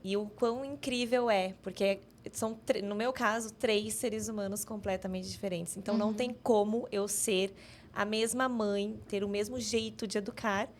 B: E o quão incrível é, porque são, no meu caso, 3 seres humanos completamente diferentes. Então, não tem como eu ser a mesma mãe, ter o mesmo jeito de educar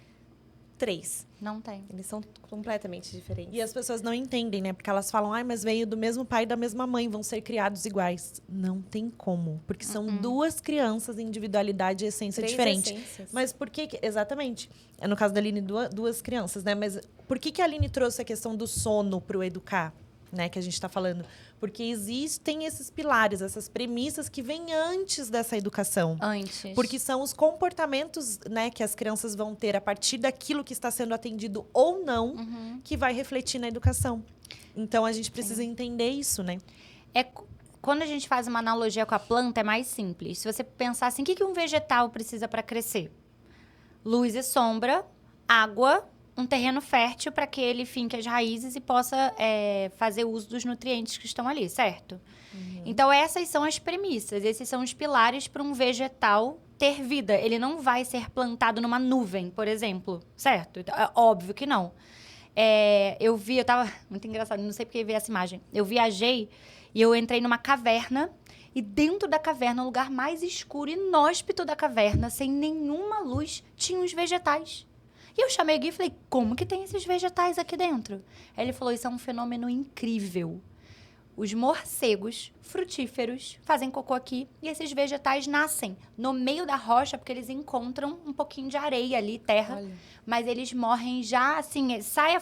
B: 3.
A: Não tem.
B: Eles são completamente diferentes.
C: E as pessoas não entendem, né? Porque elas falam, ai, mas veio do mesmo pai e da mesma mãe, vão ser criados iguais. Não tem como. Porque são 2 crianças, individualidade e essência
B: 3
C: diferente.
B: essências.
C: Mas por que... Exatamente. É no caso da Aline, 2 crianças, né? Mas por que a Aline trouxe a questão do sono para o educar, né? Que a gente está falando? Porque existem esses pilares, essas premissas que vêm antes dessa educação.
A: Antes.
C: Porque são os comportamentos, né, que as crianças vão ter a partir daquilo que está sendo atendido ou não, que vai refletir na educação. Então, a gente precisa entender isso, né?
A: Quando a gente faz uma analogia com a planta, é mais simples. Se você pensar assim, o que um vegetal precisa para crescer? Luz e sombra, água, um terreno fértil para que ele finque as raízes e possa fazer uso dos nutrientes que estão ali, certo? Então, essas são as premissas, esses são os pilares para um vegetal ter vida. Ele não vai ser plantado numa nuvem, por exemplo, certo? Então, é óbvio que não. Eu tava... Muito engraçado, não sei porque eu vi essa imagem. Eu viajei e eu entrei numa caverna e dentro da caverna, o lugar mais escuro e inóspito da caverna, sem nenhuma luz, tinha os vegetais. E eu chamei o Gui e falei, como que tem esses vegetais aqui dentro? Aí ele falou, isso é um fenômeno incrível. Os morcegos frutíferos fazem cocô aqui e esses vegetais nascem no meio da rocha porque eles encontram um pouquinho de areia ali, terra.
B: Olha.
A: Mas eles morrem já, assim, sai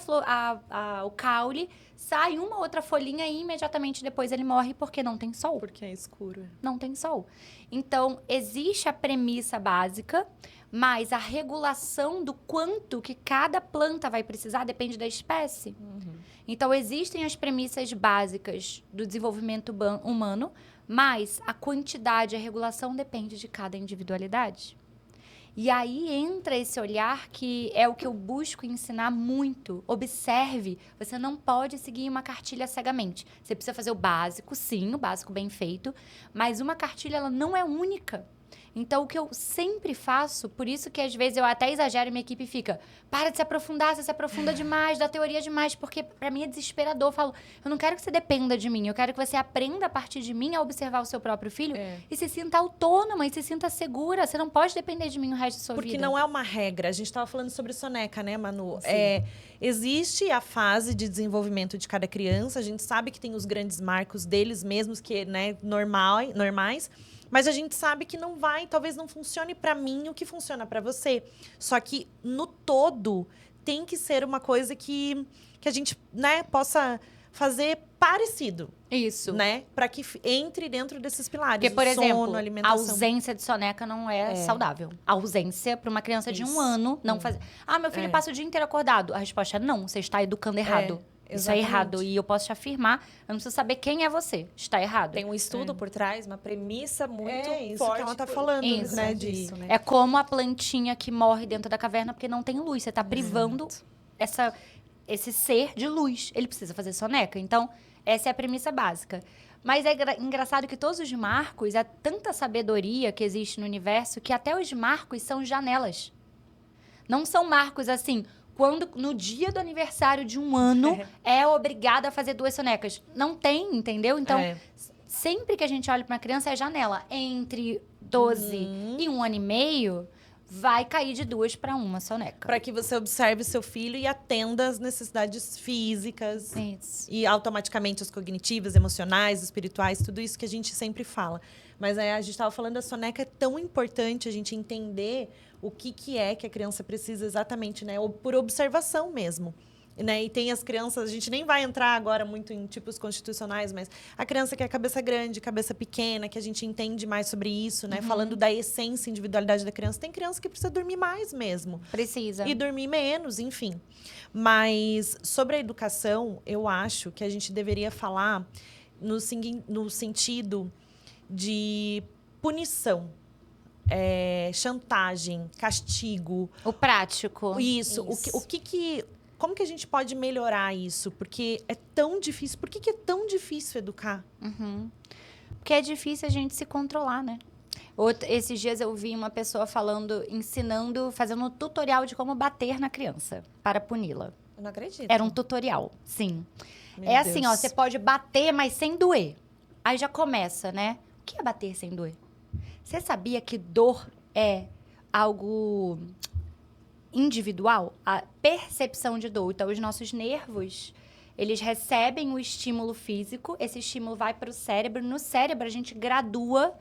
A: o caule, sai uma outra folhinha e imediatamente depois ele morre porque não tem sol.
C: Porque é escuro.
A: Não tem sol. Então, existe a premissa básica, mas a regulação do quanto que cada planta vai precisar depende da espécie. Então, existem as premissas básicas do desenvolvimento humano, mas a quantidade, a regulação depende de cada individualidade. E aí entra esse olhar que é o que eu busco ensinar muito. Observe, você não pode seguir uma cartilha cegamente. Você precisa fazer o básico, sim, o básico bem feito, mas uma cartilha ela não é única. Então, o que eu sempre faço, por isso que às vezes eu até exagero e minha equipe fica, para de se aprofundar, você se aprofunda demais, dá teoria demais, porque para mim é desesperador. Eu falo, eu não quero que você dependa de mim, eu quero que você aprenda a partir de mim a observar o seu próprio filho e se sinta autônoma e se sinta segura. Você não pode depender de mim o resto da sua vida.
C: Porque não é uma regra. A gente estava falando sobre soneca, né, Manu? Existe a fase de desenvolvimento de cada criança, a gente sabe que tem os grandes marcos deles mesmos, que, né, normais. Mas a gente sabe que não vai, talvez não funcione para mim o que funciona para você. Só que no todo tem que ser uma coisa que a gente, né, possa fazer parecido.
A: Isso.
C: Né? Para que entre dentro desses pilares.
A: Porque, por exemplo, a
C: alimentação.
A: ausência de soneca não é saudável. A ausência para uma criança de 1 ano não fazer. Ah, meu filho passa o dia inteiro acordado. A resposta é não, você está educando errado. Isso é errado. E eu posso te afirmar, eu não preciso saber quem é você. Está errado.
B: Tem um estudo por trás, uma premissa muito
C: isso
B: forte.
C: que ela tá falando,
A: Isso.
C: né?
B: Disso, né?
A: É como a plantinha que morre dentro da caverna porque não tem luz. Você está privando esse ser de luz. Ele precisa fazer soneca. Então, essa é a premissa básica. Mas é engraçado que todos os marcos, é tanta sabedoria que existe no universo, que até os marcos são janelas. Não são marcos assim, quando no dia do aniversário de 1 ano é obrigada a fazer 2 sonecas. Não tem, entendeu? Então, sempre que a gente olha para uma criança, é janela. Entre 12 e 1 ano e meio, vai cair de 2 para 1 soneca.
C: Para que você observe seu filho e atenda às necessidades físicas.
A: Isso.
C: E automaticamente as cognitivas, emocionais, espirituais, tudo isso que a gente sempre fala. Mas a gente estava falando, a soneca é tão importante a gente entender o que é que a criança precisa exatamente, né? Por observação mesmo. Né? E tem as crianças, a gente nem vai entrar agora muito em tipos constitucionais, mas a criança que é cabeça grande, cabeça pequena, que a gente entende mais sobre isso, né? Falando da essência, individualidade da criança. Tem criança que precisa dormir mais mesmo.
A: Precisa.
C: E dormir menos, enfim. Mas sobre a educação, eu acho que a gente deveria falar no sentido de punição. Chantagem, castigo.
A: O prático.
C: Isso. Como que a gente pode melhorar isso? Porque é tão difícil. Por que é tão difícil educar?
A: Porque é difícil a gente se controlar, né? Esses dias eu vi uma pessoa ensinando, fazendo um tutorial de como bater na criança para puni-la.
B: Eu não acredito.
A: Era um tutorial, sim.
C: Meu
A: assim, ó,
C: Deus.
A: você pode bater, mas sem doer. Aí já começa, né? O que é bater sem doer? Você sabia que dor é algo individual? A percepção de dor. Então, os nossos nervos, eles recebem o estímulo físico, esse estímulo vai para o cérebro. No cérebro, a gente gradua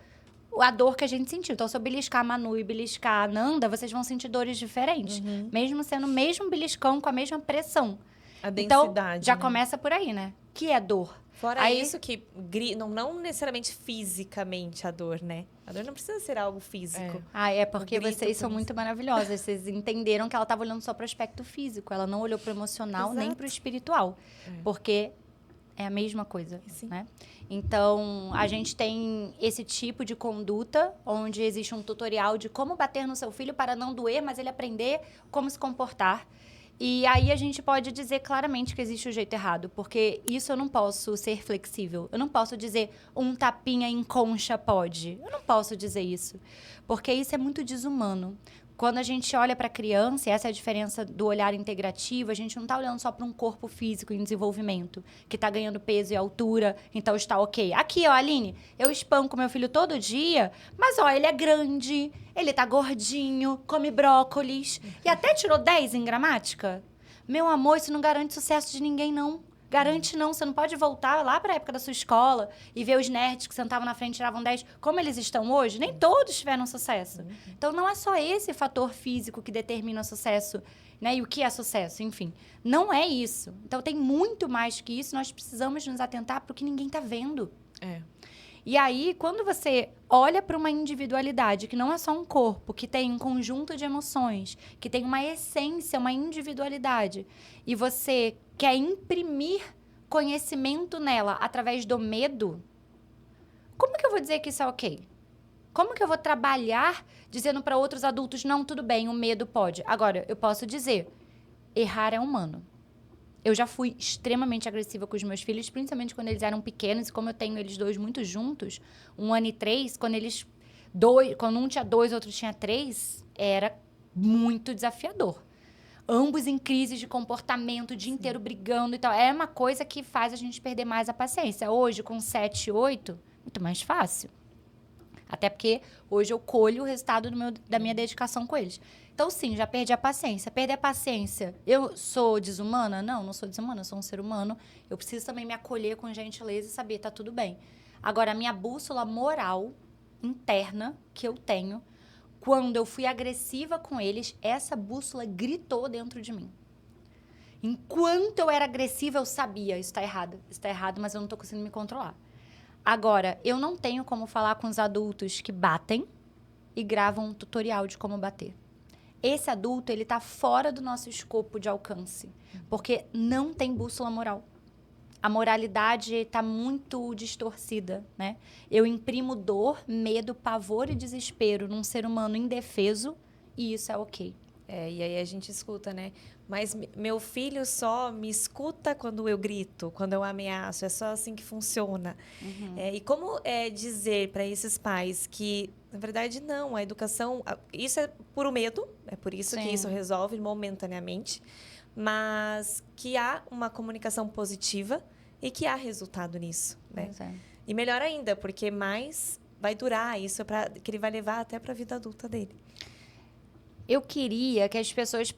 A: a dor que a gente sentiu. Então, se eu beliscar a Manu e beliscar a Nanda, vocês vão sentir dores diferentes. Mesmo sendo o mesmo beliscão, com a mesma pressão.
C: A
A: Então,
C: densidade,
A: já
C: né?
A: começa por aí, né? Que é dor?
B: Fora
A: Aí-
B: isso que não necessariamente fisicamente a dor, né? A dor não precisa ser algo físico.
A: É porque
B: Eu grito
A: vocês são
B: por
A: muito maravilhosas. Vocês entenderam que ela estava olhando só para o aspecto físico. Ela não olhou para o emocional nem
B: Exato.
A: para o espiritual. Porque é a mesma coisa,
B: Sim.
A: né? Então, a gente tem esse tipo de conduta, onde existe um tutorial de como bater no seu filho para não doer, mas ele aprender como se comportar. E aí a gente pode dizer claramente que existe o jeito errado, porque isso eu não posso ser flexível. Eu não posso dizer um tapinha em concha pode. Eu não posso dizer isso, porque isso é muito desumano. Quando a gente olha para a criança, e essa é a diferença do olhar integrativo, a gente não está olhando só para um corpo físico em desenvolvimento, que está ganhando peso e altura, então está ok. Aqui, ó, Aline, eu espanco meu filho todo dia, mas, ó, ele é grande, ele tá gordinho, come brócolis, e até tirou 10 em gramática. Meu amor, isso não garante sucesso de ninguém, não. Garante não, você não pode voltar lá para a época da sua escola e ver os nerds que sentavam na frente e tiravam 10. Como eles estão hoje, nem todos tiveram sucesso. Então, não é só esse fator físico que determina o sucesso, né? E o que é sucesso, enfim. Não é isso. Então, tem muito mais que isso. Nós precisamos nos atentar para o que ninguém está vendo. E aí, quando você olha para uma individualidade, que não é só um corpo, que tem um conjunto de emoções, que tem uma essência, uma individualidade, e você quer imprimir conhecimento nela através do medo, como que eu vou dizer que isso é ok? Como que eu vou trabalhar dizendo para outros adultos, não, tudo bem, o medo pode. Agora, eu posso dizer, errar é humano. Eu já fui extremamente agressiva com os meus filhos, principalmente quando eles eram pequenos. E como eu tenho eles dois muito juntos, 1 ano e 3, quando um tinha 2, o outro tinha 3, era muito desafiador. Ambos em crises de comportamento, o dia inteiro brigando e tal. É uma coisa que faz a gente perder mais a paciência. Hoje, com 7 e 8, muito mais fácil. Até porque hoje eu colho o resultado da minha dedicação com eles. Então, sim, já perdi a paciência. Perder a paciência, eu sou desumana? Não, não sou desumana, eu sou um ser humano. Eu preciso também me acolher com gentileza e saber, tá tudo bem. Agora, a minha bússola moral interna que eu tenho, quando eu fui agressiva com eles, essa bússola gritou dentro de mim. Enquanto eu era agressiva, eu sabia, isso tá errado, mas eu não tô conseguindo me controlar. Agora, eu não tenho como falar com os adultos que batem e gravam um tutorial de como bater. Esse adulto, ele tá fora do nosso escopo de alcance, porque não tem bússola moral. A moralidade está muito distorcida, né? Eu imprimo dor, medo, pavor e desespero num ser humano indefeso e isso é ok.
B: E aí a gente escuta, né? Mas meu filho só me escuta quando eu grito, quando eu ameaço. É só assim que funciona. E como dizer para esses pais que, na verdade, não, a educação... Isso é puro medo, é por isso que isso resolve momentaneamente. Mas que há uma comunicação positiva e que há resultado nisso, né? E melhor ainda, porque mais vai durar isso, que ele vai levar até para a vida adulta dele.
A: Eu queria que as pessoas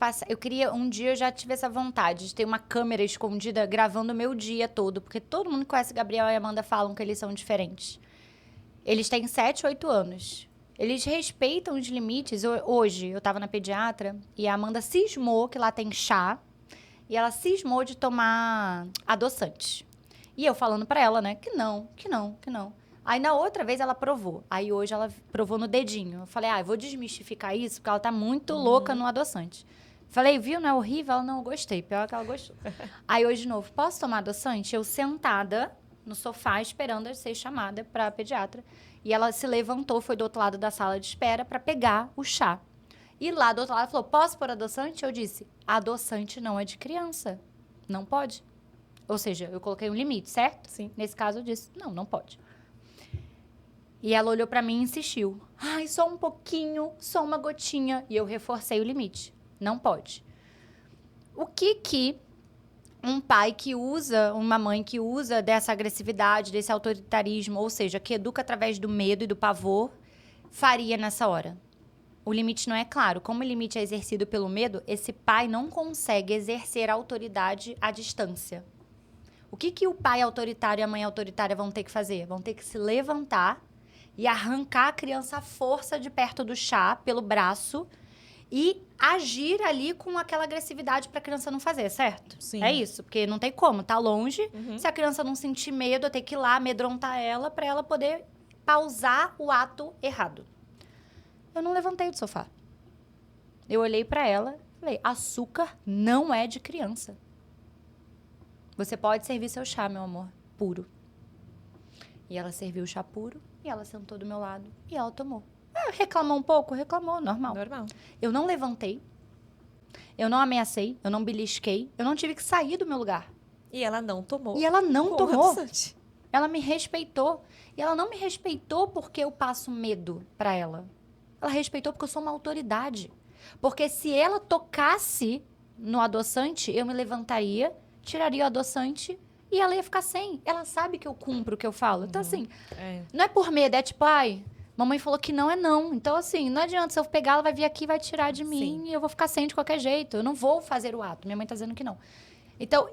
A: um dia eu já tive essa vontade de ter uma câmera escondida gravando o meu dia todo, porque todo mundo que conhece Gabriel e Amanda falam que eles são diferentes. Eles têm 7, 8 anos. Eles respeitam os limites. Hoje, eu estava na pediatra e a Amanda cismou que lá tem chá e ela cismou de tomar adoçante. E eu falando pra ela, né, que não. Aí, na outra vez, ela provou. Aí, hoje, ela provou no dedinho. Eu falei, eu vou desmistificar isso, porque ela tá muito louca no adoçante. Falei, viu, não é horrível? Ela, não, eu gostei. Pior que ela gostou. Aí, hoje, de novo, posso tomar adoçante? Eu sentada no sofá, esperando ser chamada pra pediatra. E ela se levantou, foi do outro lado da sala de espera pra pegar o chá. E lá do outro lado, falou, posso pôr adoçante? Eu disse, adoçante não é de criança. Não pode. Ou seja, eu coloquei um limite, certo?
B: Sim.
A: Nesse caso, eu disse, não pode. E ela olhou pra mim e insistiu. Ai, só um pouquinho, só uma gotinha. E eu reforcei o limite. Não pode. O que um pai que usa, uma mãe que usa dessa agressividade, desse autoritarismo, ou seja, que educa através do medo e do pavor, faria nessa hora? O limite não é claro. Como o limite é exercido pelo medo, esse pai não consegue exercer a autoridade à distância. O que o pai autoritário e a mãe autoritária vão ter que fazer? Vão ter que se levantar e arrancar a criança à força de perto do chá, pelo braço, e agir ali com aquela agressividade para a criança não fazer, certo?
C: Sim.
A: É isso, porque não tem como, tá longe.
B: Uhum.
A: Se a criança não sentir medo, eu tenho que ir lá amedrontar ela para ela poder pausar o ato errado. Eu não levantei do sofá. Eu olhei para ela e falei, açúcar não é de criança. Você pode servir seu chá, meu amor, puro. E ela serviu o chá puro, e ela sentou do meu lado, e ela tomou. Reclamou um pouco? Reclamou, normal.
B: Normal.
A: Eu não levantei, eu não ameacei, eu não belisquei, eu não tive que sair do meu lugar.
B: E ela não tomou.
A: E ela não
B: Porra,
A: tomou.
B: Sante.
A: Ela me respeitou. E ela não me respeitou porque eu passo medo pra ela. Ela respeitou porque eu sou uma autoridade. Porque se ela tocasse no adoçante, eu me levantaria, tiraria o adoçante e ela ia ficar sem. Ela sabe que eu cumpro o que eu falo. Então, assim, não é por medo, é tipo, ai, mamãe falou que não é não. Então, assim, não adianta. Se eu pegar, ela vai vir aqui e vai tirar de mim e eu vou ficar sem de qualquer jeito. Eu não vou fazer o ato. Minha mãe tá dizendo que não. Então,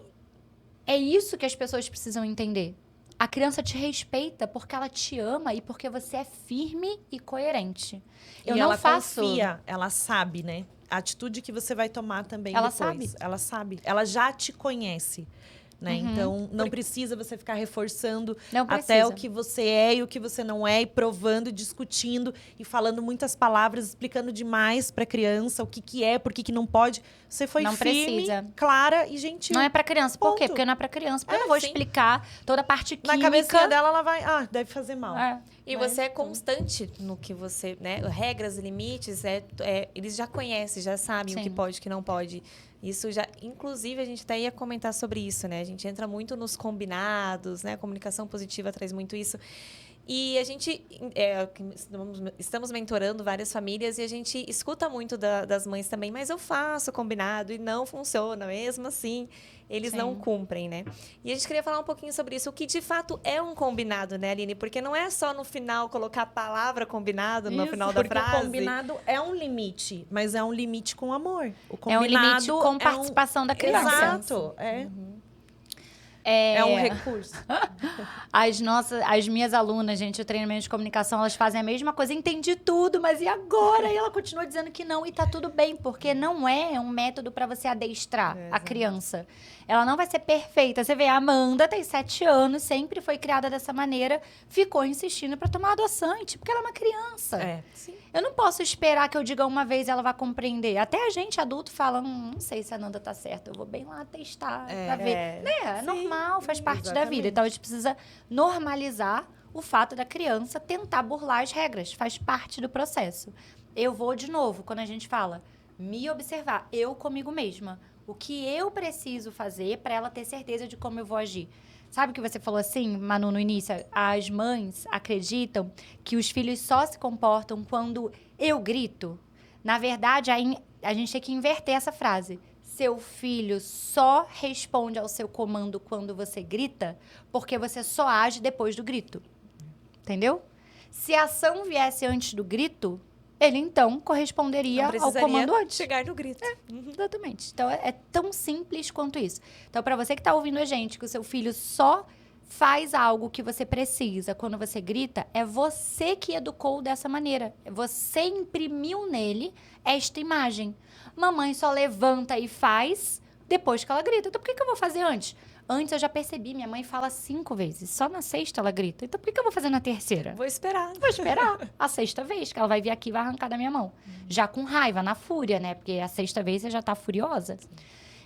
A: é isso que as pessoas precisam entender. A criança te respeita porque ela te ama e porque você é firme e coerente. Eu
C: e
A: não
C: ela
A: faço...
C: confia, ela sabe, né? A atitude que você vai tomar também
A: Ela
C: depois.
A: sabe.
C: Ela sabe. Ela já te conhece. Né?
A: Uhum.
C: Então, não precisa você ficar reforçando
A: Não
C: até
A: precisa.
C: o que você é e o que você não é, e provando, e discutindo, e falando muitas palavras, explicando demais para a criança o que é, por que não pode. Você foi
A: Não
C: firme,
A: precisa.
C: clara e gentil.
A: Não é pra criança. Por quê?
C: Ponto.
A: Porque não é pra criança. Porque eu não vou
B: sim.
A: explicar toda a parte
C: Na
A: química.
C: cabecinha dela, ela vai, deve fazer mal.
A: É.
B: E
C: Né?
B: você é constante no que você, né? Regras e limites, eles já conhecem, já sabem o
A: Sim.
B: que pode e o que não pode. Isso já, inclusive, a gente até ia comentar sobre isso, né? A gente entra muito nos combinados, né? A comunicação positiva traz muito isso. E a gente, estamos mentorando várias famílias e a gente escuta muito das mães também, mas eu faço combinado e não funciona, mesmo assim, eles
A: Sim.
B: não cumprem, né? E a gente queria falar um pouquinho sobre isso, o que de fato é um combinado, né, Aline? Porque não é só no final colocar a palavra combinado no
C: Isso,
B: final da
C: porque
B: frase.
C: o combinado é um limite, mas é um limite com amor. O
A: É um
C: combinado
A: limite com participação da criança.
C: Exato, é um recurso.
A: As minhas alunas, gente, o treinamento de comunicação, elas fazem a mesma coisa. Entendi tudo, mas e agora? E ela continua dizendo que não, e tá tudo bem, porque não é um método para você adestrar a criança. Ela não vai ser perfeita. Você vê, a Amanda tem 7 anos, sempre foi criada dessa maneira, ficou insistindo para tomar adoçante, porque ela é uma criança.
B: Sim.
A: Eu não posso esperar que eu diga uma vez e ela vai compreender. Até a gente, adulto, fala, não sei se a Nanda tá certa, eu vou bem lá testar pra ver. Né? É normal, faz parte da vida. Então, a gente precisa normalizar o fato da criança tentar burlar as regras. Faz parte do processo. Eu vou, de novo, quando a gente fala, me observar, eu comigo mesma. O que eu preciso fazer para ela ter certeza de como eu vou agir. Sabe o que você falou assim, Manu, no início? As mães acreditam que os filhos só se comportam quando eu grito. Na verdade, a gente tem que inverter essa frase. Seu filho só responde ao seu comando quando você grita, porque você só age depois do grito. Entendeu? Se a ação viesse antes do grito, ele então corresponderia ao comando antes.
B: Chegar no grito.
A: Exatamente. Então, é tão simples quanto isso. Então, para você que está ouvindo a gente, que o seu filho só faz algo que você precisa quando você grita, é você que educou dessa maneira. Você imprimiu nele esta imagem. Mamãe só levanta e faz depois que ela grita. Então, por que eu vou fazer antes? Antes eu já percebi, minha mãe fala 5 vezes. Só na 6ª ela grita. Então, por que eu vou fazer na 3ª?
B: Vou esperar.
A: Vou esperar a 6ª vez, que ela vai vir aqui e vai arrancar da minha mão. Já com raiva, na fúria, né? Porque a 6ª vez você já tá furiosa.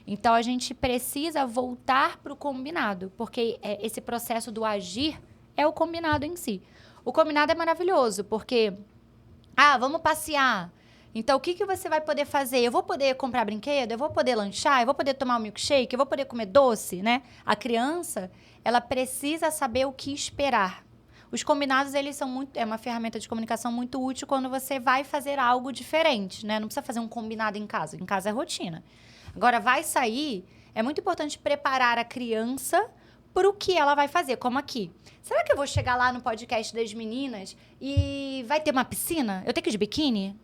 A: Então, a gente precisa voltar pro combinado. Porque esse processo do agir é o combinado em si. O combinado é maravilhoso, porque... vamos passear. Então, o que você vai poder fazer? Eu vou poder comprar brinquedo? Eu vou poder lanchar? Eu vou poder tomar um milkshake? Eu vou poder comer doce, né? A criança, ela precisa saber o que esperar. Os combinados, eles são muito... É uma ferramenta de comunicação muito útil quando você vai fazer algo diferente, né? Não precisa fazer um combinado em casa. Em casa é rotina. Agora, vai sair... É muito importante preparar a criança para o que ela vai fazer, como aqui. Será que eu vou chegar lá no podcast das meninas e vai ter uma piscina? Eu tenho que ir de biquíni?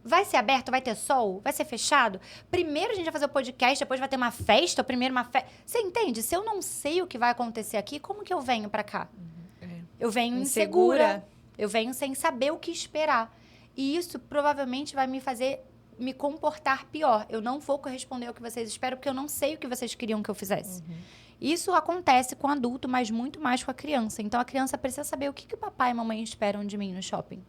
A: Vai ser aberto? Vai ter sol? Vai ser fechado? Primeiro a gente vai fazer o podcast, depois vai ter uma festa, primeiro uma festa. Você entende? Se eu não sei o que vai acontecer aqui, como que eu venho para cá? Eu venho insegura. Eu venho sem saber o que esperar. E isso provavelmente vai me fazer me comportar pior. Eu não vou corresponder ao que vocês esperam, porque eu não sei o que vocês queriam que eu fizesse. Isso acontece com o adulto, mas muito mais com a criança. Então, a criança precisa saber o que o papai e a mamãe esperam de mim no shopping.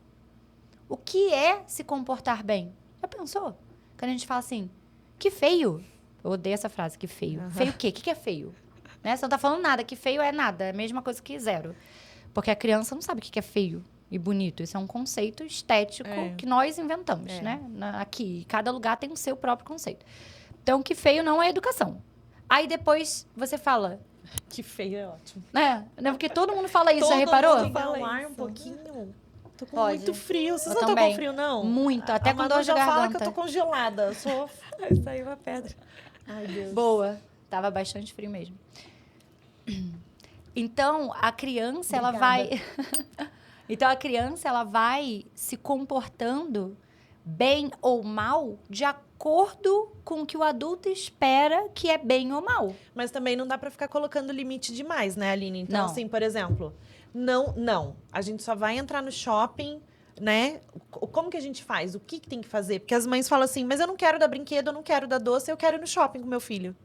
A: O que é se comportar bem? Já pensou? Quando a gente fala assim, que feio. Eu odeio essa frase, que feio. Feio o quê? O que é feio? Né? Você não tá falando nada, que feio é nada. É a mesma coisa que zero. Porque a criança não sabe o que é feio e bonito. Isso é um conceito estético que nós inventamos, né? Aqui, cada lugar tem o seu próprio conceito. Então, que feio não é educação. Aí depois você fala...
C: Que feio é ótimo.
A: Né? Porque todo mundo fala isso, já reparou?
C: Todo mundo fala um ar um pouquinho... Tô com
A: Pode.
C: muito frio. Vocês
A: Eu
C: não estão
A: também.
C: com frio, não?
A: Muito, até
C: a
A: com
C: Manu
A: dor de
C: já fala
A: garganta.
C: que eu tô congelada. Eu sou...
B: Saiu uma pedra.
C: Ai, Deus.
A: Boa. Tava bastante frio mesmo. Então, a criança, ela vai... Então, a criança, ela vai se comportando bem ou mal de acordo com o que o adulto espera que é bem ou mal.
C: Mas também não dá pra ficar colocando limite demais, né, Aline? Então,
A: Não.
C: assim, por exemplo... Não. A gente só vai entrar no shopping, né? Como que a gente faz? O que tem que fazer? Porque as mães falam assim, mas eu não quero dar brinquedo, eu não quero dar doce, eu quero ir no shopping com meu filho.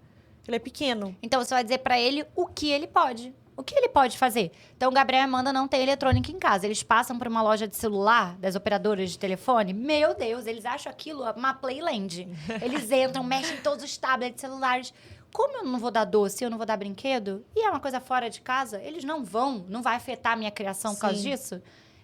C: Ele é pequeno.
A: Então, você vai dizer pra ele o que ele pode. O que ele pode fazer? Então, o Gabriel e a Amanda não têm eletrônica em casa. Eles passam por uma loja de celular, das operadoras de telefone. Meu Deus, eles acham aquilo uma Playland. Eles entram, mexem em todos os tablets, celulares. Como eu não vou dar doce, eu não vou dar brinquedo, e é uma coisa fora de casa, eles não vai afetar a minha criação por causa disso.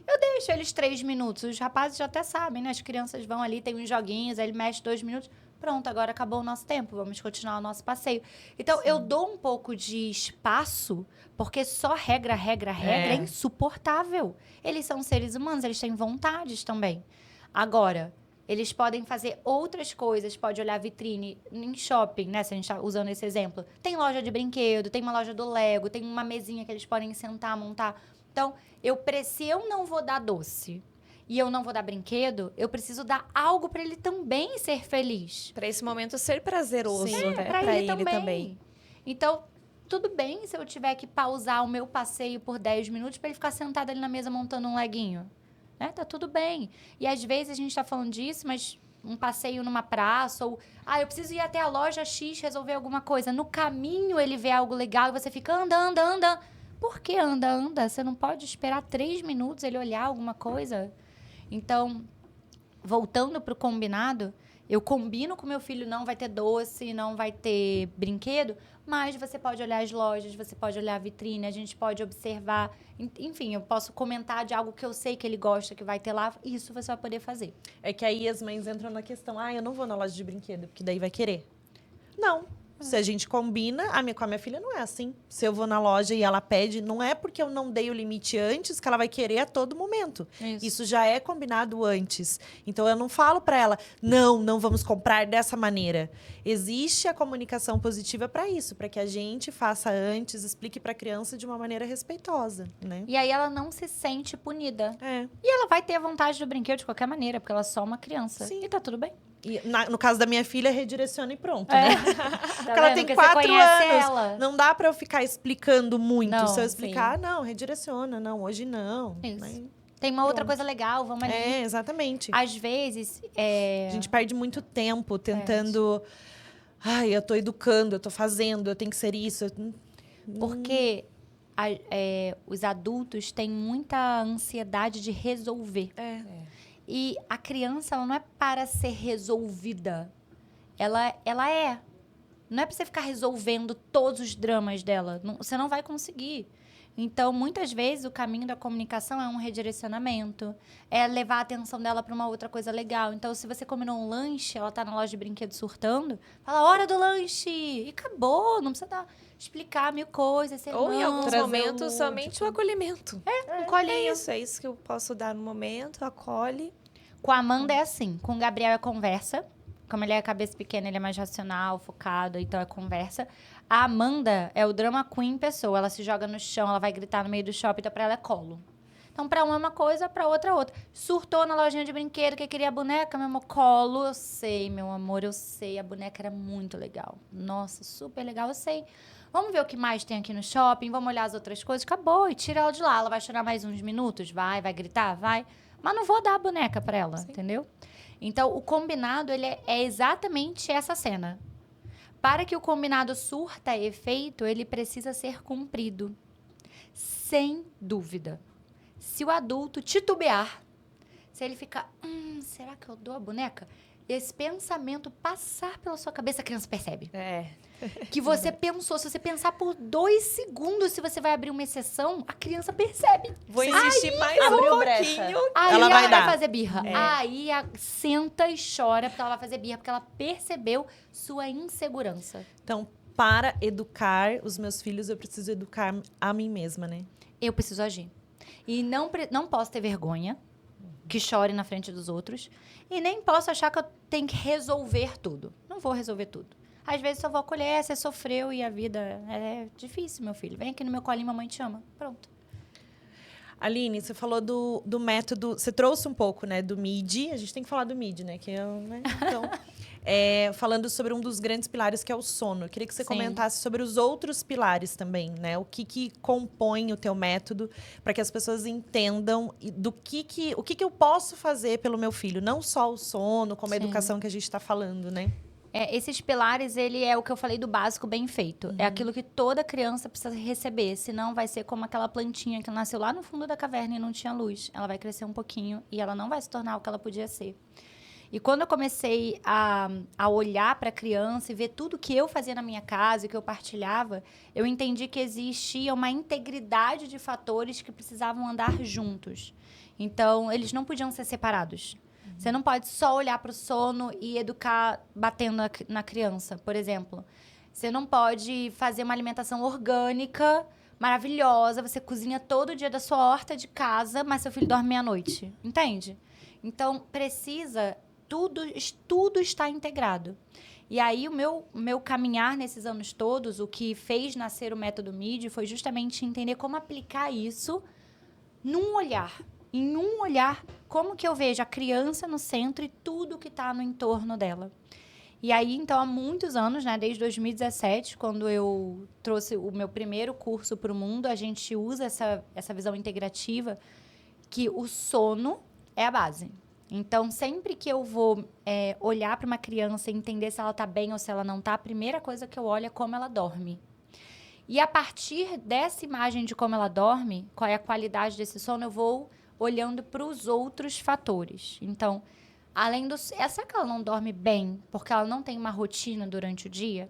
A: Eu deixo eles 3 minutos. Os rapazes já até sabem, né? As crianças vão ali, tem uns joguinhos, aí ele mexe 2 minutos. Pronto, agora acabou o nosso tempo, vamos continuar o nosso passeio. Então, eu dou um pouco de espaço, porque só regra é insuportável. Eles são seres humanos, eles têm vontades também. Agora, eles podem fazer outras coisas, pode olhar vitrine em shopping, né? Se a gente tá usando esse exemplo. Tem loja de brinquedo, tem uma loja do Lego, tem uma mesinha que eles podem sentar, montar. Então, se eu não vou dar doce e eu não vou dar brinquedo, eu preciso dar algo para ele também ser feliz.
B: Para esse momento ser prazeroso,
C: Sim,
B: né?
A: Pra ele também. Então, tudo bem se eu tiver que pausar o meu passeio por 10 minutos para ele ficar sentado ali na mesa montando um leguinho. Né? Tá tudo bem. E às vezes a gente tá falando disso, mas um passeio numa praça ou... eu preciso ir até a loja X resolver alguma coisa. No caminho ele vê algo legal e você fica anda. Por que anda? Você não pode esperar 3 minutos ele olhar alguma coisa? Então, voltando pro combinado, eu combino com meu filho, não vai ter doce, não vai ter brinquedo, mas você pode olhar as lojas, você pode olhar a vitrine, a gente pode observar. Enfim, eu posso comentar de algo que eu sei que ele gosta, que vai ter lá. Isso você vai poder fazer.
C: É que aí as mães entram na questão, eu não vou na loja de brinquedo, porque daí vai querer. Não. Se a gente combina, com a minha filha não é assim. Se eu vou na loja e ela pede, não é porque eu não dei o limite antes que ela vai querer a todo momento. Isso já é combinado antes. Então, eu não falo para ela, não vamos comprar dessa maneira. Existe a comunicação positiva para isso, para que a gente faça antes, explique para a criança de uma maneira respeitosa, né?
A: E aí ela não se sente punida.
C: É.
A: E ela vai ter a vontade do brinquedo de qualquer maneira, porque ela é só uma criança.
C: Sim.
A: E tá tudo bem.
C: E no caso da minha filha, redireciona e pronto, né?
A: Tá
C: Porque ela
A: vendo?
C: tem
A: Porque
C: 4
A: você conhece
C: anos.
A: ela.
C: Não dá pra eu ficar explicando muito.
A: Não,
C: Se eu explicar, não, redireciona. Não, hoje não.
A: Isso.
C: Né?
A: Tem uma outra
C: Pronto.
A: coisa legal, vamos ali.
C: É, exatamente.
A: Às vezes,
C: A gente perde muito tempo tentando... eu tô educando, eu tô fazendo, eu tenho que ser isso.
A: porque os adultos têm muita ansiedade de resolver. E a criança, ela não é para ser resolvida. Ela é. Não é para você ficar resolvendo todos os dramas dela. Você não vai conseguir. Então, muitas vezes, o caminho da comunicação é um redirecionamento, é levar a atenção dela para uma outra coisa legal. Então, se você combinou um lanche, ela tá na loja de brinquedo surtando, fala, hora do lanche! E acabou, não precisa explicar mil coisas.
B: Ou em alguns
C: trazer
B: momentos,
C: o
B: somente o acolhimento.
A: Um colinho.
B: É isso que eu posso dar no momento, acolhe.
A: Com a Amanda é assim, com o Gabriel é conversa. Como ele é cabeça pequena, ele é mais racional, focado, então é conversa. A Amanda é o drama queen em pessoa. Ela se joga no chão, ela vai gritar no meio do shopping, então pra ela é colo. Então, pra uma coisa, pra outra, outra. Surtou na lojinha de brinquedo, que queria a boneca, meu amor, colo. Eu sei, meu amor, eu sei. A boneca era muito legal. Nossa, super legal, eu sei. Vamos ver o que mais tem aqui no shopping, vamos olhar as outras coisas. Acabou, e tira ela de lá. Ela vai chorar mais uns minutos? Vai gritar? Vai. Mas não vou dar a boneca pra ela, entendeu? Então, o combinado, ele é exatamente essa cena. Para que o combinado surta efeito, ele precisa ser cumprido. Sem dúvida. Se o adulto titubear, se ele ficar, será que eu dou a boneca? Esse pensamento passar pela sua cabeça, a criança percebe. Que você pensou, se você pensar por 2 segundos se você vai abrir uma exceção, a criança percebe.
B: Vou insistir mais
C: abriu
B: um
C: brecha.
B: pouquinho.
A: Aí
C: Ela
A: ela
C: vai dar.
A: fazer birra. Aí senta e chora porque ela vai fazer birra, porque ela percebeu sua insegurança.
C: Então, para educar os meus filhos, eu preciso educar a mim mesma, né?
A: Eu preciso agir. E não posso ter vergonha, que chore na frente dos outros. E nem posso achar que eu tenho que resolver tudo. Não vou resolver tudo. Às vezes só vou acolher, você sofreu e a vida é difícil, meu filho. Vem aqui no meu colinho, mamãe te ama. Pronto.
C: Aline, você falou do método... Você trouxe um pouco, né, do MIDI. A gente tem que falar do MIDI, né? Que eu, né? Então, falando sobre um dos grandes pilares, que é o sono. Eu queria que você
A: Sim.
C: comentasse sobre os outros pilares também, né? O que compõe o teu método, para que as pessoas entendam o que eu posso fazer pelo meu filho. Não só o sono, como a
A: Sim.
C: educação que a gente está falando, né?
A: Esses pilares, ele é o que eu falei do básico bem feito. É aquilo que toda criança precisa receber. Senão vai ser como aquela plantinha que nasceu lá no fundo da caverna e não tinha luz. Ela vai crescer um pouquinho e ela não vai se tornar o que ela podia ser. E quando eu comecei a olhar para a criança e ver tudo que eu fazia na minha casa e que eu partilhava, eu entendi que existia uma integridade de fatores que precisavam andar juntos. Então, eles não podiam ser separados. Você não pode só olhar para o sono e educar batendo na criança, por exemplo. Você não pode fazer uma alimentação orgânica, maravilhosa. Você cozinha todo dia da sua horta de casa, mas seu filho dorme meia-noite. Entende? Então, tudo está integrado. E aí, o meu caminhar nesses anos todos, o que fez nascer o método MIDI foi justamente entender como aplicar isso num olhar. Em um olhar, como que eu vejo a criança no centro e tudo que está no entorno dela. E aí, então, há muitos anos, né, desde 2017, quando eu trouxe o meu primeiro curso para o mundo, a gente usa essa visão integrativa, que o sono é a base. Então, sempre que eu vou olhar para uma criança e entender se ela está bem ou se ela não está, a primeira coisa que eu olho é como ela dorme. E a partir dessa imagem de como ela dorme, qual é a qualidade desse sono, eu vou olhando para os outros fatores. Então, além do... Será que ela não dorme bem porque ela não tem uma rotina durante o dia?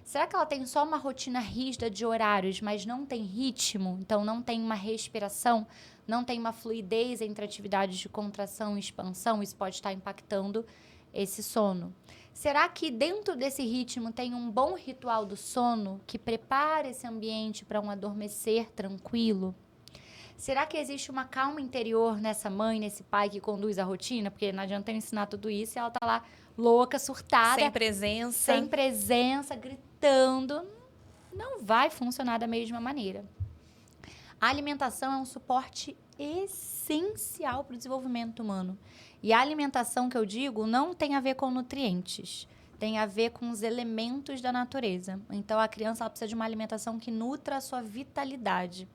A: Será que ela tem só uma rotina rígida de horários, mas não tem ritmo? Então, não tem uma respiração? Não tem uma fluidez entre atividades de contração e expansão? Isso pode estar impactando esse sono. Será que dentro desse ritmo tem um bom ritual do sono que prepara esse ambiente para um adormecer tranquilo? Será que existe uma calma interior nessa mãe, nesse pai que conduz a rotina? Porque não adianta eu ensinar tudo isso e ela tá lá louca, surtada.
B: Sem presença.
A: Gritando. Não vai funcionar da mesma maneira. A alimentação é um suporte essencial para o desenvolvimento humano. E a alimentação que eu digo não tem a ver com nutrientes. Tem a ver com os elementos da natureza. Então, a criança ela precisa de uma alimentação que nutra a sua vitalidade.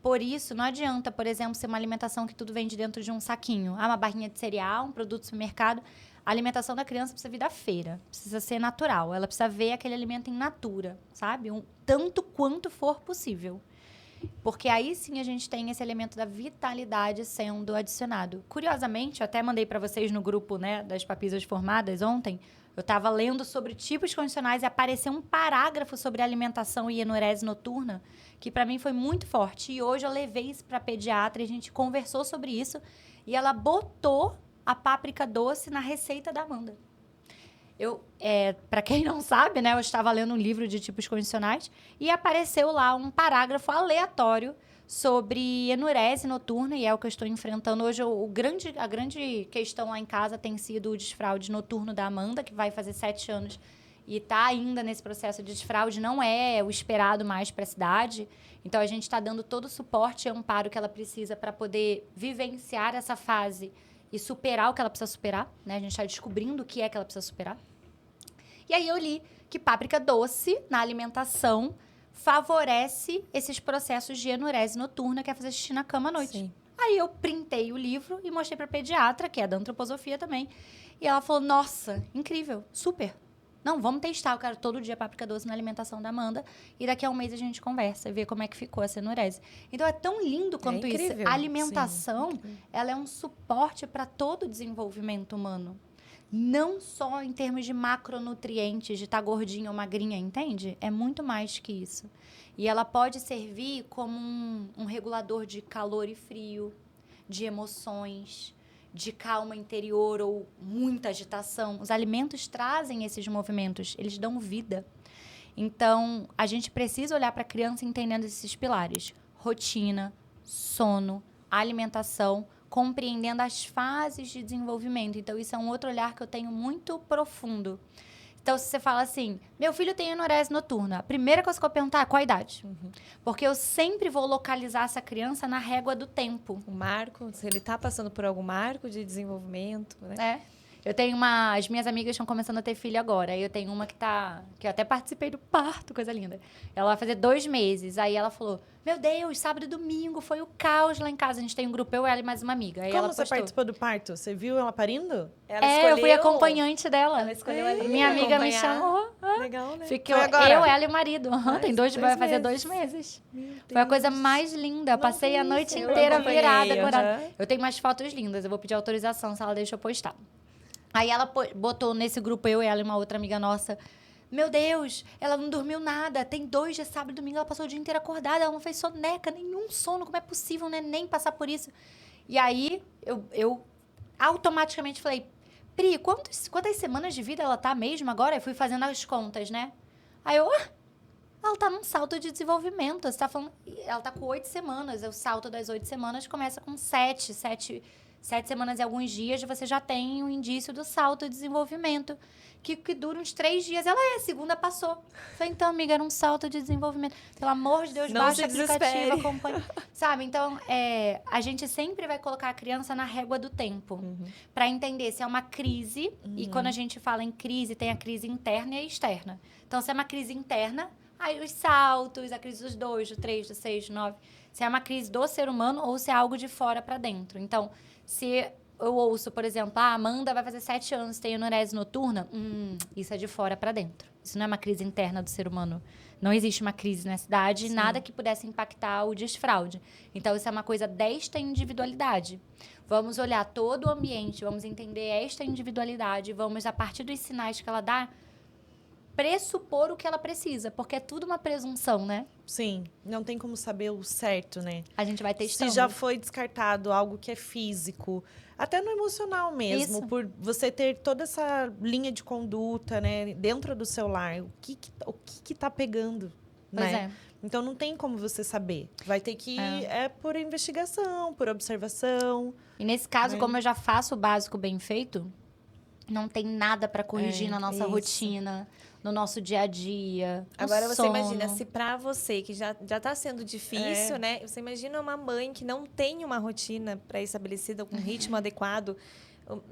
A: Por isso, não adianta, por exemplo, ser uma alimentação que tudo vem de dentro de um saquinho. Uma barrinha de cereal, um produto do supermercado. A alimentação da criança precisa vir da feira. Precisa ser natural. Ela precisa ver aquele alimento em natura, sabe? Tanto quanto for possível. Porque aí sim a gente tem esse elemento da vitalidade sendo adicionado. Curiosamente, eu até mandei para vocês no grupo, né, das papisas formadas ontem, Eu estava lendo sobre tipos condicionais e apareceu um parágrafo sobre alimentação e enurese noturna, que para mim foi muito forte. E hoje eu levei isso para a pediatra, e a gente conversou sobre isso, e ela botou a páprica doce na receita da Amanda. Para quem não sabe, né, eu estava lendo um livro de tipos condicionais e apareceu lá um parágrafo aleatório sobre enurese noturna, e é o que eu estou enfrentando hoje. A grande questão lá em casa tem sido o desfraude noturno da Amanda, que vai fazer 7 anos e está ainda nesse processo de desfraude. Não é o esperado mais para a cidade. Então, a gente está dando todo o suporte e amparo que ela precisa para poder vivenciar essa fase e superar o que ela precisa superar, né? A gente está descobrindo o que é que ela precisa superar. E aí eu li que páprica doce na alimentação favorece esses processos de enurese noturna, que é fazer xixi na cama à noite.
B: Sim.
A: Aí eu printei o livro e mostrei para a pediatra, que é da antroposofia também. E ela falou, nossa, incrível, super. Não, vamos testar, eu quero todo dia páprica doce na alimentação da Amanda. E daqui a um mês a gente conversa e vê como é que ficou essa enurese. Então, é tão lindo quanto isso.
B: incrível.
A: A alimentação,
B: Sim.
A: ela é um suporte para todo o desenvolvimento humano. Não só em termos de macronutrientes, de estar gordinha ou magrinha, entende? É muito mais que isso. E ela pode servir como um regulador de calor e frio, de emoções, de calma interior ou muita agitação. Os alimentos trazem esses movimentos, eles dão vida. Então, a gente precisa olhar para a criança entendendo esses pilares: rotina, sono, alimentação, compreendendo as fases de desenvolvimento. Então, isso é um outro olhar que eu tenho muito profundo. Então, se você fala assim, meu filho tem enurese noturna, a primeira coisa que eu vou perguntar é qual a idade. Porque eu sempre vou localizar essa criança na régua do tempo.
B: O marco, se ele está passando por algum marco de desenvolvimento, né?
A: Eu tenho as minhas amigas estão começando a ter filho agora. Aí eu tenho uma que eu até participei do parto, coisa linda. Ela vai fazer 2 meses. Aí ela falou, meu Deus, sábado e domingo foi o caos lá em casa. A gente tem um grupo, eu, ela e mais uma amiga. Aí
C: Como
A: ela
C: você
A: postou.
C: participou do parto? Você viu ela parindo?
B: Ela
A: Eu fui acompanhante dela.
B: Ela escolheu ali.
A: Minha amiga me
B: acompanhar.
A: chamou.
B: Legal, né?
A: Fiquei
C: Foi agora?
A: eu, ela e o marido. Tem
B: Dois
A: vai fazer
B: meses.
A: 2 meses.
B: Meu
A: Foi a coisa
B: Deus.
A: mais linda. Eu passei a noite
B: eu
A: inteira
B: acompanhei,
A: virada,
B: aham.
A: acordada. Eu tenho umas fotos lindas. Eu vou pedir autorização se ela deixa eu postar. Aí ela botou nesse grupo, eu e ela e uma outra amiga nossa. Meu Deus, ela não dormiu nada. Tem 2 dias, sábado e domingo, ela passou o dia inteiro acordada. Ela não fez soneca, nenhum sono. Como é possível, né? Nem passar por isso. E aí, eu automaticamente falei, Pri, quantas semanas de vida ela tá mesmo agora? Eu fui fazendo as contas, né? Aí ela tá num salto de desenvolvimento. Você tá falando, ela tá com 8 semanas. O salto das 8 semanas começa com 7 semanas e alguns dias, você já tem o indício do salto de desenvolvimento, que dura uns 3 dias. Ela a segunda passou. Falei, então, amiga, era um salto de desenvolvimento. Pelo amor de Deus,
B: Não
A: baixa o
B: se
A: aplicativo,
B: desespere.
A: acompanha. Sabe? Então, a gente sempre vai colocar a criança na régua do tempo, para entender se é uma crise, e quando a gente fala em crise, tem a crise interna e a externa. Então, se é uma crise interna, aí os saltos, a crise dos 2, do 3, do 6, do 9, se é uma crise do ser humano ou se é algo de fora para dentro. Então, se eu ouço, por exemplo, a Amanda vai fazer 7 anos, tem enurese noturna, isso é de fora para dentro. Isso não é uma crise interna do ser humano. Não existe uma crise na cidade, nada que pudesse impactar o desfraude. Então, isso é uma coisa desta individualidade. Vamos olhar todo o ambiente, vamos entender esta individualidade, vamos, a partir dos sinais que ela dá, pressupor o que ela precisa, porque é tudo uma presunção, né?
C: Sim, não tem como saber o certo, né?
A: A gente vai testando.
C: Se já foi descartado algo que é físico, até no emocional mesmo,
A: Isso.
C: por você ter toda essa linha de conduta, né, dentro do seu lar, o que tá pegando,
A: Pois
C: né? Então não tem como você saber. Vai ter que por investigação, por observação.
A: E nesse caso,
C: Né?
A: como eu já faço o básico bem feito, não tem nada para corrigir na nossa
B: isso.
A: rotina, no nosso dia a dia. no
B: Agora você
A: sono.
B: imagina, se pra você, que já tá sendo difícil, né? Você imagina uma mãe que não tem uma rotina pré-estabelecida, com um ritmo adequado,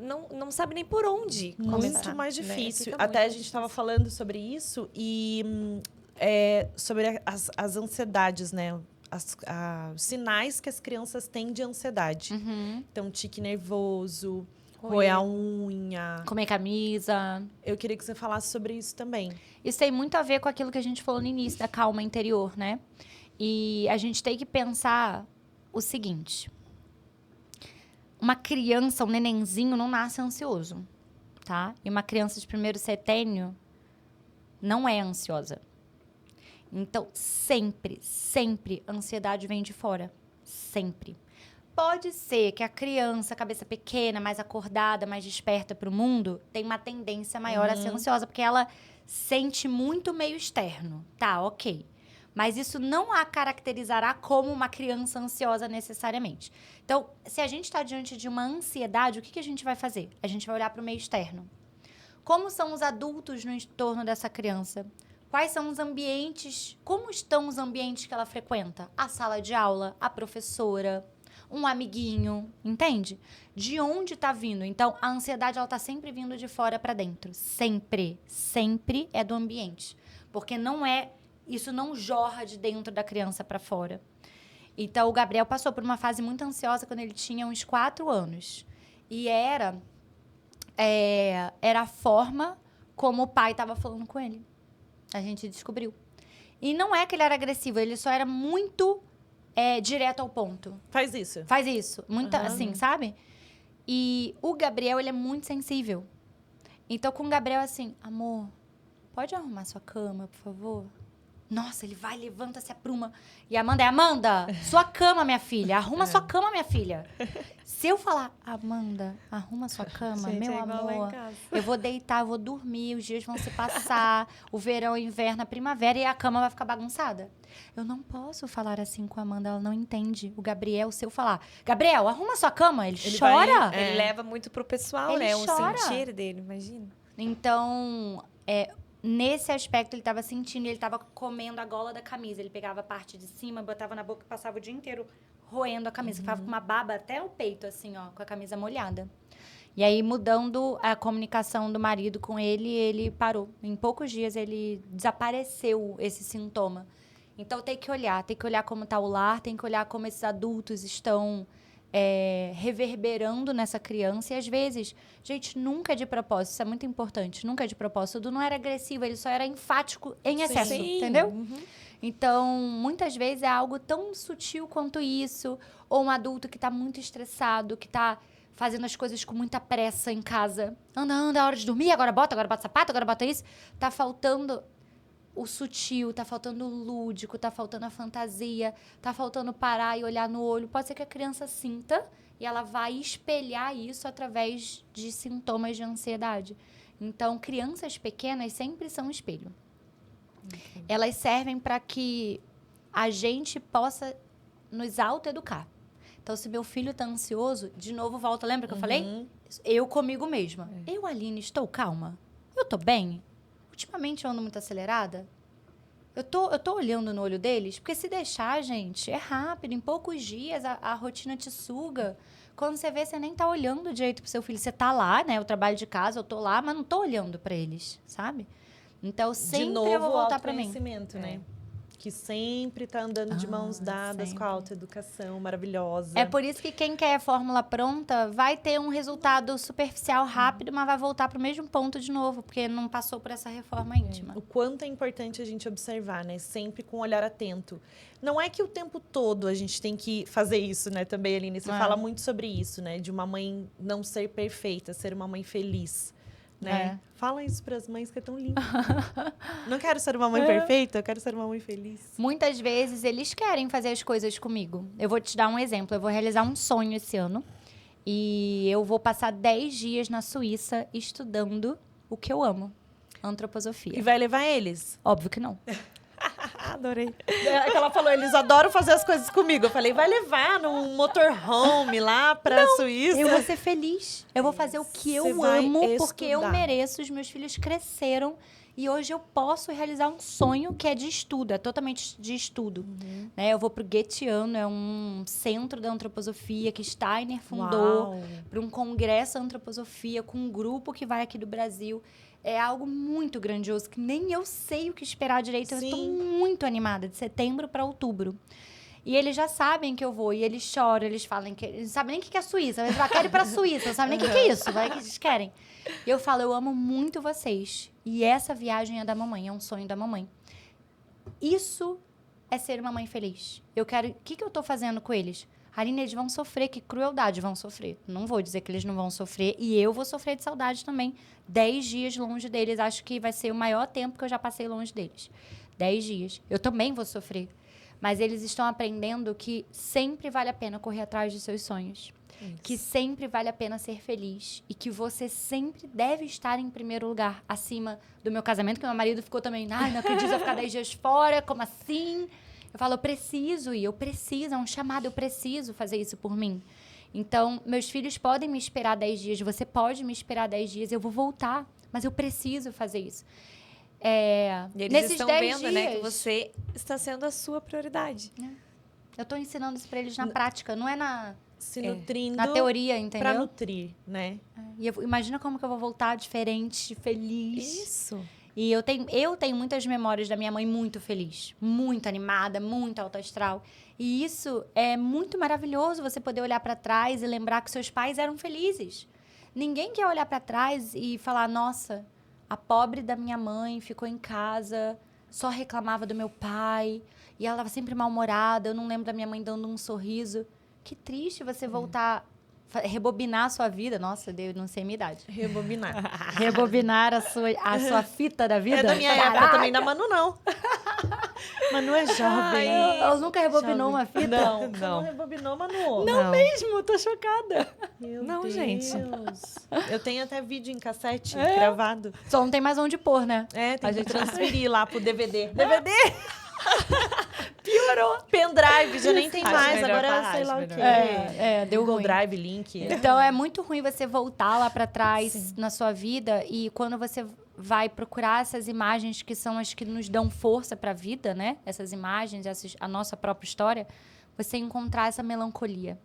B: não sabe nem por onde começar.
C: Muito mais
B: né?
C: difícil.
B: Fica
C: Até
B: muito
C: a gente estava
B: difícil.
C: falando sobre isso e sobre as ansiedades, né? Os sinais que as crianças têm de ansiedade.
A: Uhum.
C: Então, tique nervoso, roer a unha.
A: Comer camisa.
C: Eu queria que você falasse sobre isso também.
A: Isso tem muito a ver com aquilo que a gente falou no início, da calma interior, né? E a gente tem que pensar o seguinte. Uma criança, um nenenzinho, não nasce ansioso. tá? E uma criança de primeiro setênio não é ansiosa. Então, sempre, sempre, a ansiedade vem de fora. Sempre. Pode ser que a criança, cabeça pequena, mais acordada, mais desperta para o mundo, tem uma tendência maior a ser ansiosa, porque ela sente muito meio externo. Tá, ok. Mas isso não a caracterizará como uma criança ansiosa necessariamente. Então, se a gente está diante de uma ansiedade, o que a gente vai fazer? A gente vai olhar para o meio externo. Como são os adultos no entorno dessa criança? Quais são os ambientes? Como estão os ambientes que ela frequenta? A sala de aula, a professora, um amiguinho, entende? De onde está vindo? Então, a ansiedade, ela está sempre vindo de fora para dentro. Sempre. Sempre é do ambiente. Porque isso não jorra de dentro da criança para fora. Então, o Gabriel passou por uma fase muito ansiosa quando ele tinha uns 4 anos. E era a forma como o pai estava falando com ele. A gente descobriu. E não é que ele era agressivo, ele só era muito direto ao ponto.
C: Faz isso.
A: Faz isso. Muito assim, sabe? E o Gabriel, ele é muito sensível. Então, com o Gabriel, assim, amor, pode arrumar sua cama, por favor? Nossa, ele vai, levanta, se apruma. E a Amanda, sua cama, minha filha. Arruma sua cama, minha filha. Se eu falar, Amanda, arruma sua cama,
B: Gente,
A: meu
B: é igual lá em
A: amor.
B: casa.
A: Eu vou deitar, eu vou dormir, os dias vão se passar. O verão, o inverno, a primavera e a cama vai ficar bagunçada. Eu não posso falar assim com a Amanda, ela não entende. O Gabriel, se eu falar, Gabriel, arruma sua cama, ele chora.
B: Ele leva muito pro pessoal,
A: Ele
B: né? O
A: chora.
B: sentir dele, imagina.
A: Então, nesse aspecto, ele estava sentindo, ele estava comendo a gola da camisa. Ele pegava a parte de cima, botava na boca e passava o dia inteiro roendo a camisa. Ficava com uma baba até o peito, assim, ó, com a camisa molhada. E aí, mudando a comunicação do marido com ele, ele parou. Em poucos dias, ele desapareceu esse sintoma. Então, tem que olhar como está o lar, tem que olhar como esses adultos estão reverberando nessa criança. E, às vezes, gente, nunca é de propósito. Isso é muito importante. Nunca é de propósito. O Dudu não era agressivo, ele só era enfático em excesso, entendeu? Então, muitas vezes é algo tão sutil quanto isso. Ou um adulto que está muito estressado, que está fazendo as coisas com muita pressa em casa. Anda, é hora de dormir, agora bota sapato, agora bota isso. Tá faltando o sutil, tá faltando o lúdico, tá faltando a fantasia, tá faltando parar e olhar no olho. Pode ser que a criança sinta e ela vai espelhar isso através de sintomas de ansiedade. Então, crianças pequenas sempre são um espelho. Elas servem para que a gente possa nos autoeducar. Então, se meu filho está ansioso, de novo volta, lembra que eu falei? Eu comigo mesma. Eu, Aline, estou calma? Eu estou bem? Ultimamente eu ando muito acelerada? Eu tô olhando no olho deles? Porque se deixar, gente, é rápido. Em poucos dias a rotina te suga. Quando você vê, você nem tá olhando direito pro seu filho. Você tá lá, né? Eu trabalho de casa, eu tô lá, mas não tô olhando para eles, sabe? Então, sempre
C: de novo,
A: eu vou voltar para mim.
C: Autoconhecimento, né? Que sempre tá andando de mãos dadas
A: sempre.
C: com a autoeducação maravilhosa.
A: É por isso que quem quer a fórmula pronta vai ter um resultado superficial rápido, mas vai voltar para o mesmo ponto de novo, porque não passou por essa reforma íntima.
C: O quanto é importante a gente observar, né? Sempre com um olhar atento. Não é que o tempo todo a gente tem que fazer isso, né? Também, Aline, você fala muito sobre isso, né? De uma mãe não ser perfeita, ser uma mãe feliz. Né? Fala isso para as mães que é tão lindo. Não quero ser uma mãe perfeita, eu quero ser uma mãe feliz.
A: Muitas vezes eles querem fazer as coisas comigo. Eu vou te dar um exemplo. Eu vou realizar um sonho esse ano. E eu vou passar 10 dias na Suíça estudando o que eu amo. Antroposofia.
C: E vai levar eles?
A: Óbvio que não.
B: Adorei.
C: É que ela falou, eles adoram fazer as coisas comigo. Eu falei, vai levar num motorhome lá pra Suíça.
A: Eu vou ser feliz. Eu vou fazer o que
C: Você
A: eu
C: vai
A: amo, porque eu
C: estudar.
A: mereço. Os meus filhos cresceram e hoje eu posso realizar um sonho que é de estudo, é totalmente de estudo. Né? Eu vou pro Goetheano, é um centro da antroposofia que Steiner fundou, para um congresso de antroposofia com um grupo que vai aqui do Brasil. É algo muito grandioso, que nem eu sei o que esperar direito. Eu estou muito animada, de setembro para outubro. E eles já sabem que eu vou, e eles choram, eles falam que... Eles não sabem nem o que é Suíça, eles já querem ir pra Suíça, não sabem nem o que é isso, vai que eles querem. E eu falo, eu amo muito vocês. E essa viagem é da mamãe, é um sonho da mamãe. Isso é ser uma mãe feliz. Eu quero... O que eu tô fazendo com eles? Aline, eles vão sofrer, que crueldade, vão sofrer. Não vou dizer que eles não vão sofrer. E eu vou sofrer de saudade também. 10 dias longe deles, acho que vai ser o maior tempo que eu já passei longe deles. 10 dias. Eu também vou sofrer. Mas eles estão aprendendo que sempre vale a pena correr atrás de seus sonhos. Isso. Que sempre vale a pena ser feliz. E que você sempre deve estar em primeiro lugar, acima do meu casamento, que meu marido ficou também, ai, não acredito, eu ficar 10 dias fora, como assim? Eu falo, eu preciso ir, é um chamado, eu preciso fazer isso por mim. Então, meus filhos podem me esperar 10 dias, você pode me esperar 10 dias, eu vou voltar, mas eu preciso fazer isso.
B: E eles
A: nesses
B: estão
A: 10
B: vendo,
A: dias,
B: né, que você está sendo a sua prioridade.
A: Eu estou ensinando isso para eles na prática, não é
C: Se nutrindo
A: na teoria, entendeu?
C: pra nutrir, né?
A: E imagina como que eu vou voltar diferente, feliz.
B: Isso.
A: E eu tenho muitas memórias da minha mãe muito feliz, muito animada, muito alto astral. E isso é muito maravilhoso, você poder olhar para trás e lembrar que seus pais eram felizes. Ninguém quer olhar para trás e falar, nossa, a pobre da minha mãe ficou em casa, só reclamava do meu pai, e ela estava sempre mal-humorada, eu não lembro da minha mãe dando um sorriso. Que triste você voltar, rebobinar a sua vida. Nossa, eu não sei a minha idade.
C: Rebobinar.
A: Rebobinar a sua fita da vida.
C: É da minha época também, da Manu não. Manu é jovem.
A: Ela nunca rebobinou uma fita?
C: Não. Não rebobinou, Manu.
A: Não mesmo, tô chocada.
C: Meu
B: Não,
C: Deus.
B: gente.
C: Eu tenho até vídeo em cassete gravado.
A: Só não tem mais onde pôr, né?
C: Tem que transferir lá pro DVD. DVD!
A: Piorou.
C: Pendrive, já nem tem
B: Acho
C: mais.
B: melhor
C: Agora
B: parar,
C: sei lá
B: acho
C: o quê.
A: deu
C: Google
A: ruim.
C: Drive, link.
A: Então, é muito ruim você voltar lá para trás na sua vida e quando você vai procurar essas imagens que são as que nos dão força para a vida, né? Essas imagens, a nossa própria história, você encontrar essa melancolia.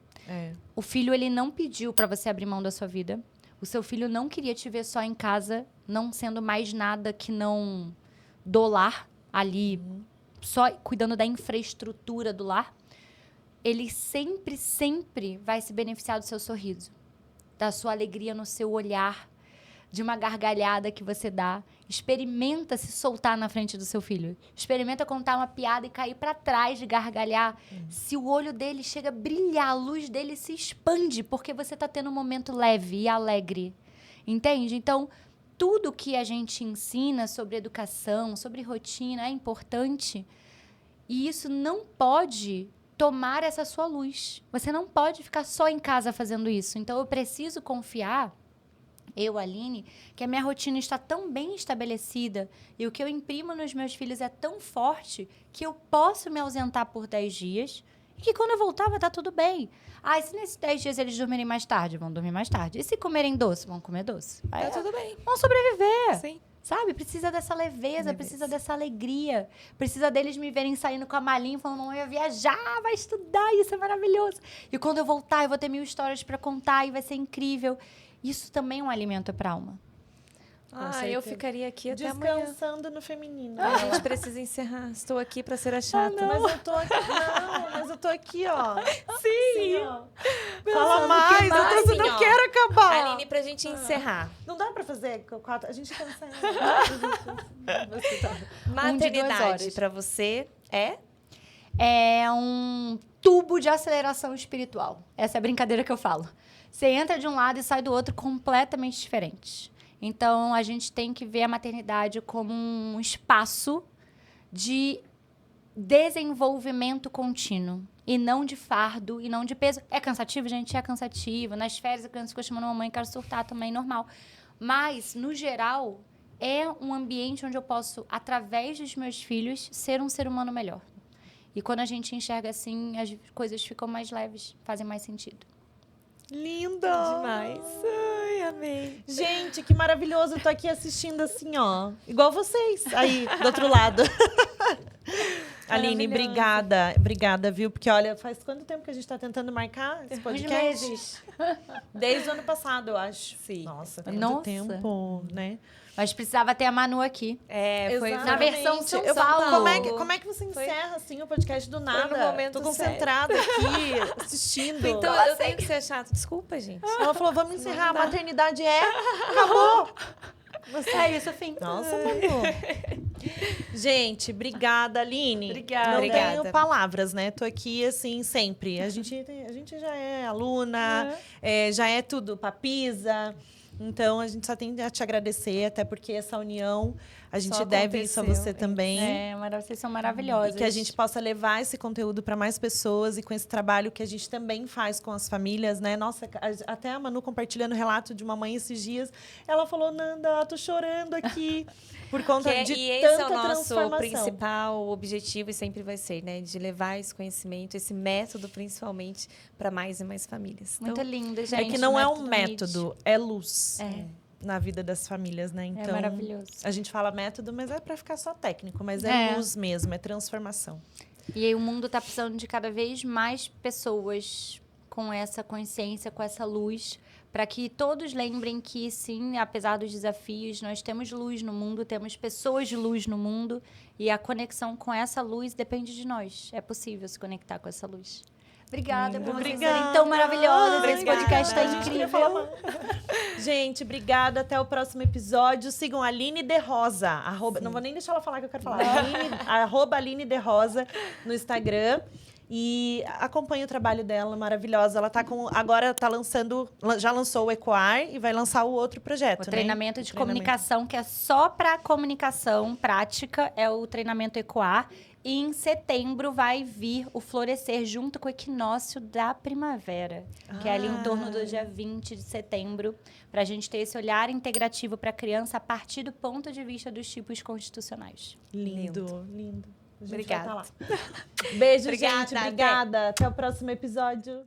A: O filho, ele não pediu para você abrir mão da sua vida. O seu filho não queria te ver só em casa, não sendo mais nada que não do lar ali, só cuidando da infraestrutura do lar. Ele sempre, sempre vai se beneficiar do seu sorriso, da sua alegria no seu olhar, de uma gargalhada que você dá. Experimenta se soltar na frente do seu filho. Experimenta contar uma piada e cair para trás de gargalhar. Se o olho dele chega a brilhar, a luz dele se expande, porque você está tendo um momento leve e alegre. Entende? Então, tudo que a gente ensina sobre educação, sobre rotina, é importante. E isso não pode tomar essa sua luz. Você não pode ficar só em casa fazendo isso. Então, eu preciso confiar, eu, Aline, que a minha rotina está tão bem estabelecida e o que eu imprimo nos meus filhos é tão forte que eu posso me ausentar por 10 dias e que quando eu voltar vai estar tudo bem. Ah, e se nesses 10 dias eles dormirem mais tarde? Vão dormir mais tarde. E se comerem doce? Vão comer doce.
B: Tá tudo bem.
A: Vão sobreviver.
B: Sim.
A: Sabe? Precisa dessa leveza, precisa dessa alegria. Precisa deles me verem saindo com a malinha, falando, mamãe, vai viajar, vai estudar, isso é maravilhoso. E quando eu voltar, eu vou ter 1000 histórias para contar e vai ser incrível. Isso também é um alimento para a alma.
B: Eu ficaria aqui até amanhã.
C: Descansando no feminino.
B: A gente precisa encerrar. Estou aqui para ser a chata.
C: Mas eu tô aqui. Não, mas eu tô aqui, ó.
B: Sim.
C: Assim, ó. Fala mais, eu não quero acabar.
B: Aline, pra gente encerrar.
C: Não dá pra fazer 4. A gente cancela.
B: Maternidade pra você é?
A: É um tubo de aceleração espiritual. Essa é a brincadeira que eu falo. Você entra de um lado e sai do outro completamente diferente. Então, a gente tem que ver a maternidade como um espaço de desenvolvimento contínuo. E não de fardo, e não de peso. É cansativo, gente? É cansativo. Nas férias, a criança ficou chamando a mamãe, quero surtar também, normal. Mas, no geral, é um ambiente onde eu posso, através dos meus filhos, ser um ser humano melhor. E quando a gente enxerga assim, as coisas ficam mais leves, fazem mais sentido.
C: Linda!
B: Demais. Ai, amei.
C: Gente, que maravilhoso. Eu tô aqui assistindo assim, ó. Igual vocês, aí, do outro lado. Aline, obrigada. Obrigada, viu? Porque, olha, faz quanto tempo que a gente tá tentando marcar esse podcast?
A: Meses.
C: Desde o ano passado, eu acho.
B: Sim.
C: Nossa, quanto
A: Nossa.
C: tempo, né?
A: Mas precisava ter a Manu aqui.
B: Foi
C: Exatamente.
A: Na versão São
C: Eu-
A: Paulo.
C: Como é que você encerra, assim, o podcast do nada?
B: no momento
C: Tô concentrada aqui, assistindo.
B: Então, eu tenho que ser chata. Desculpa, gente.
C: Ela falou, vamos encerrar. A maternidade acabou.
A: É isso, fim.
C: Nossa, Manu. Gente, obrigada, Aline.
A: Obrigada.
C: Não
B: Obrigada.
C: tenho palavras, né? Tô aqui, assim, sempre. A gente gente já é aluna, já é tudo papisa. Então, a gente só tem a te agradecer, até porque essa união a gente
B: Só
C: deve isso a
B: aconteceu,
C: você também.
A: Vocês são maravilhosos.
C: E que a gente possa levar esse conteúdo para mais pessoas e com esse trabalho que a gente também faz com as famílias, né? Nossa, até a Manu compartilhando o relato de uma mãe esses dias, ela falou, Nanda, tô chorando aqui por conta de
B: e
C: tanta
B: esse é o nosso
C: transformação.
B: principal objetivo e sempre vai ser, né? De levar esse conhecimento, esse método, principalmente, para mais e mais famílias.
A: Muito
B: Então,
A: lindo, gente.
C: É que não é um
A: Método
C: método, é luz
A: É.
C: na vida das famílias, né?
A: Nietzsche.
C: Então,
A: É maravilhoso.
C: a gente fala método, mas é para ficar só técnico, mas
A: É.
C: é luz mesmo, é transformação.
A: E aí o mundo está precisando de cada vez mais pessoas com essa consciência, com essa luz, para que todos lembrem que, sim, apesar dos desafios, nós temos luz no mundo, temos pessoas de luz no mundo, e a conexão com essa luz depende de nós. É possível se conectar com essa luz. Obrigada por vocês serem tão maravilhosas. Esse
B: Obrigada.
A: podcast está
C: A gente queria
A: incrível.
C: falar Gente, obrigada. Até o próximo episódio. Sigam a Aline de Rosa. Não vou nem deixar ela falar que eu quero falar. @ Aline de Rosa no Instagram. E acompanhe o trabalho dela, maravilhosa. Ela tá agora tá lançando, já lançou o Ecoar e vai lançar o outro projeto,
A: O
C: né?
A: treinamento de comunicação, que é só para comunicação prática, é o treinamento Ecoar. E em setembro vai vir o Florescer junto com o equinócio da primavera, que é ali em torno do dia 20 de setembro, para a gente ter esse olhar integrativo para a criança a partir do ponto de vista dos tipos constitucionais.
C: Lindo, lindo. A gente
B: Obrigada.
C: vai tá lá. Beijo,
B: Obrigada,
C: gente. Obrigada. Até o próximo episódio.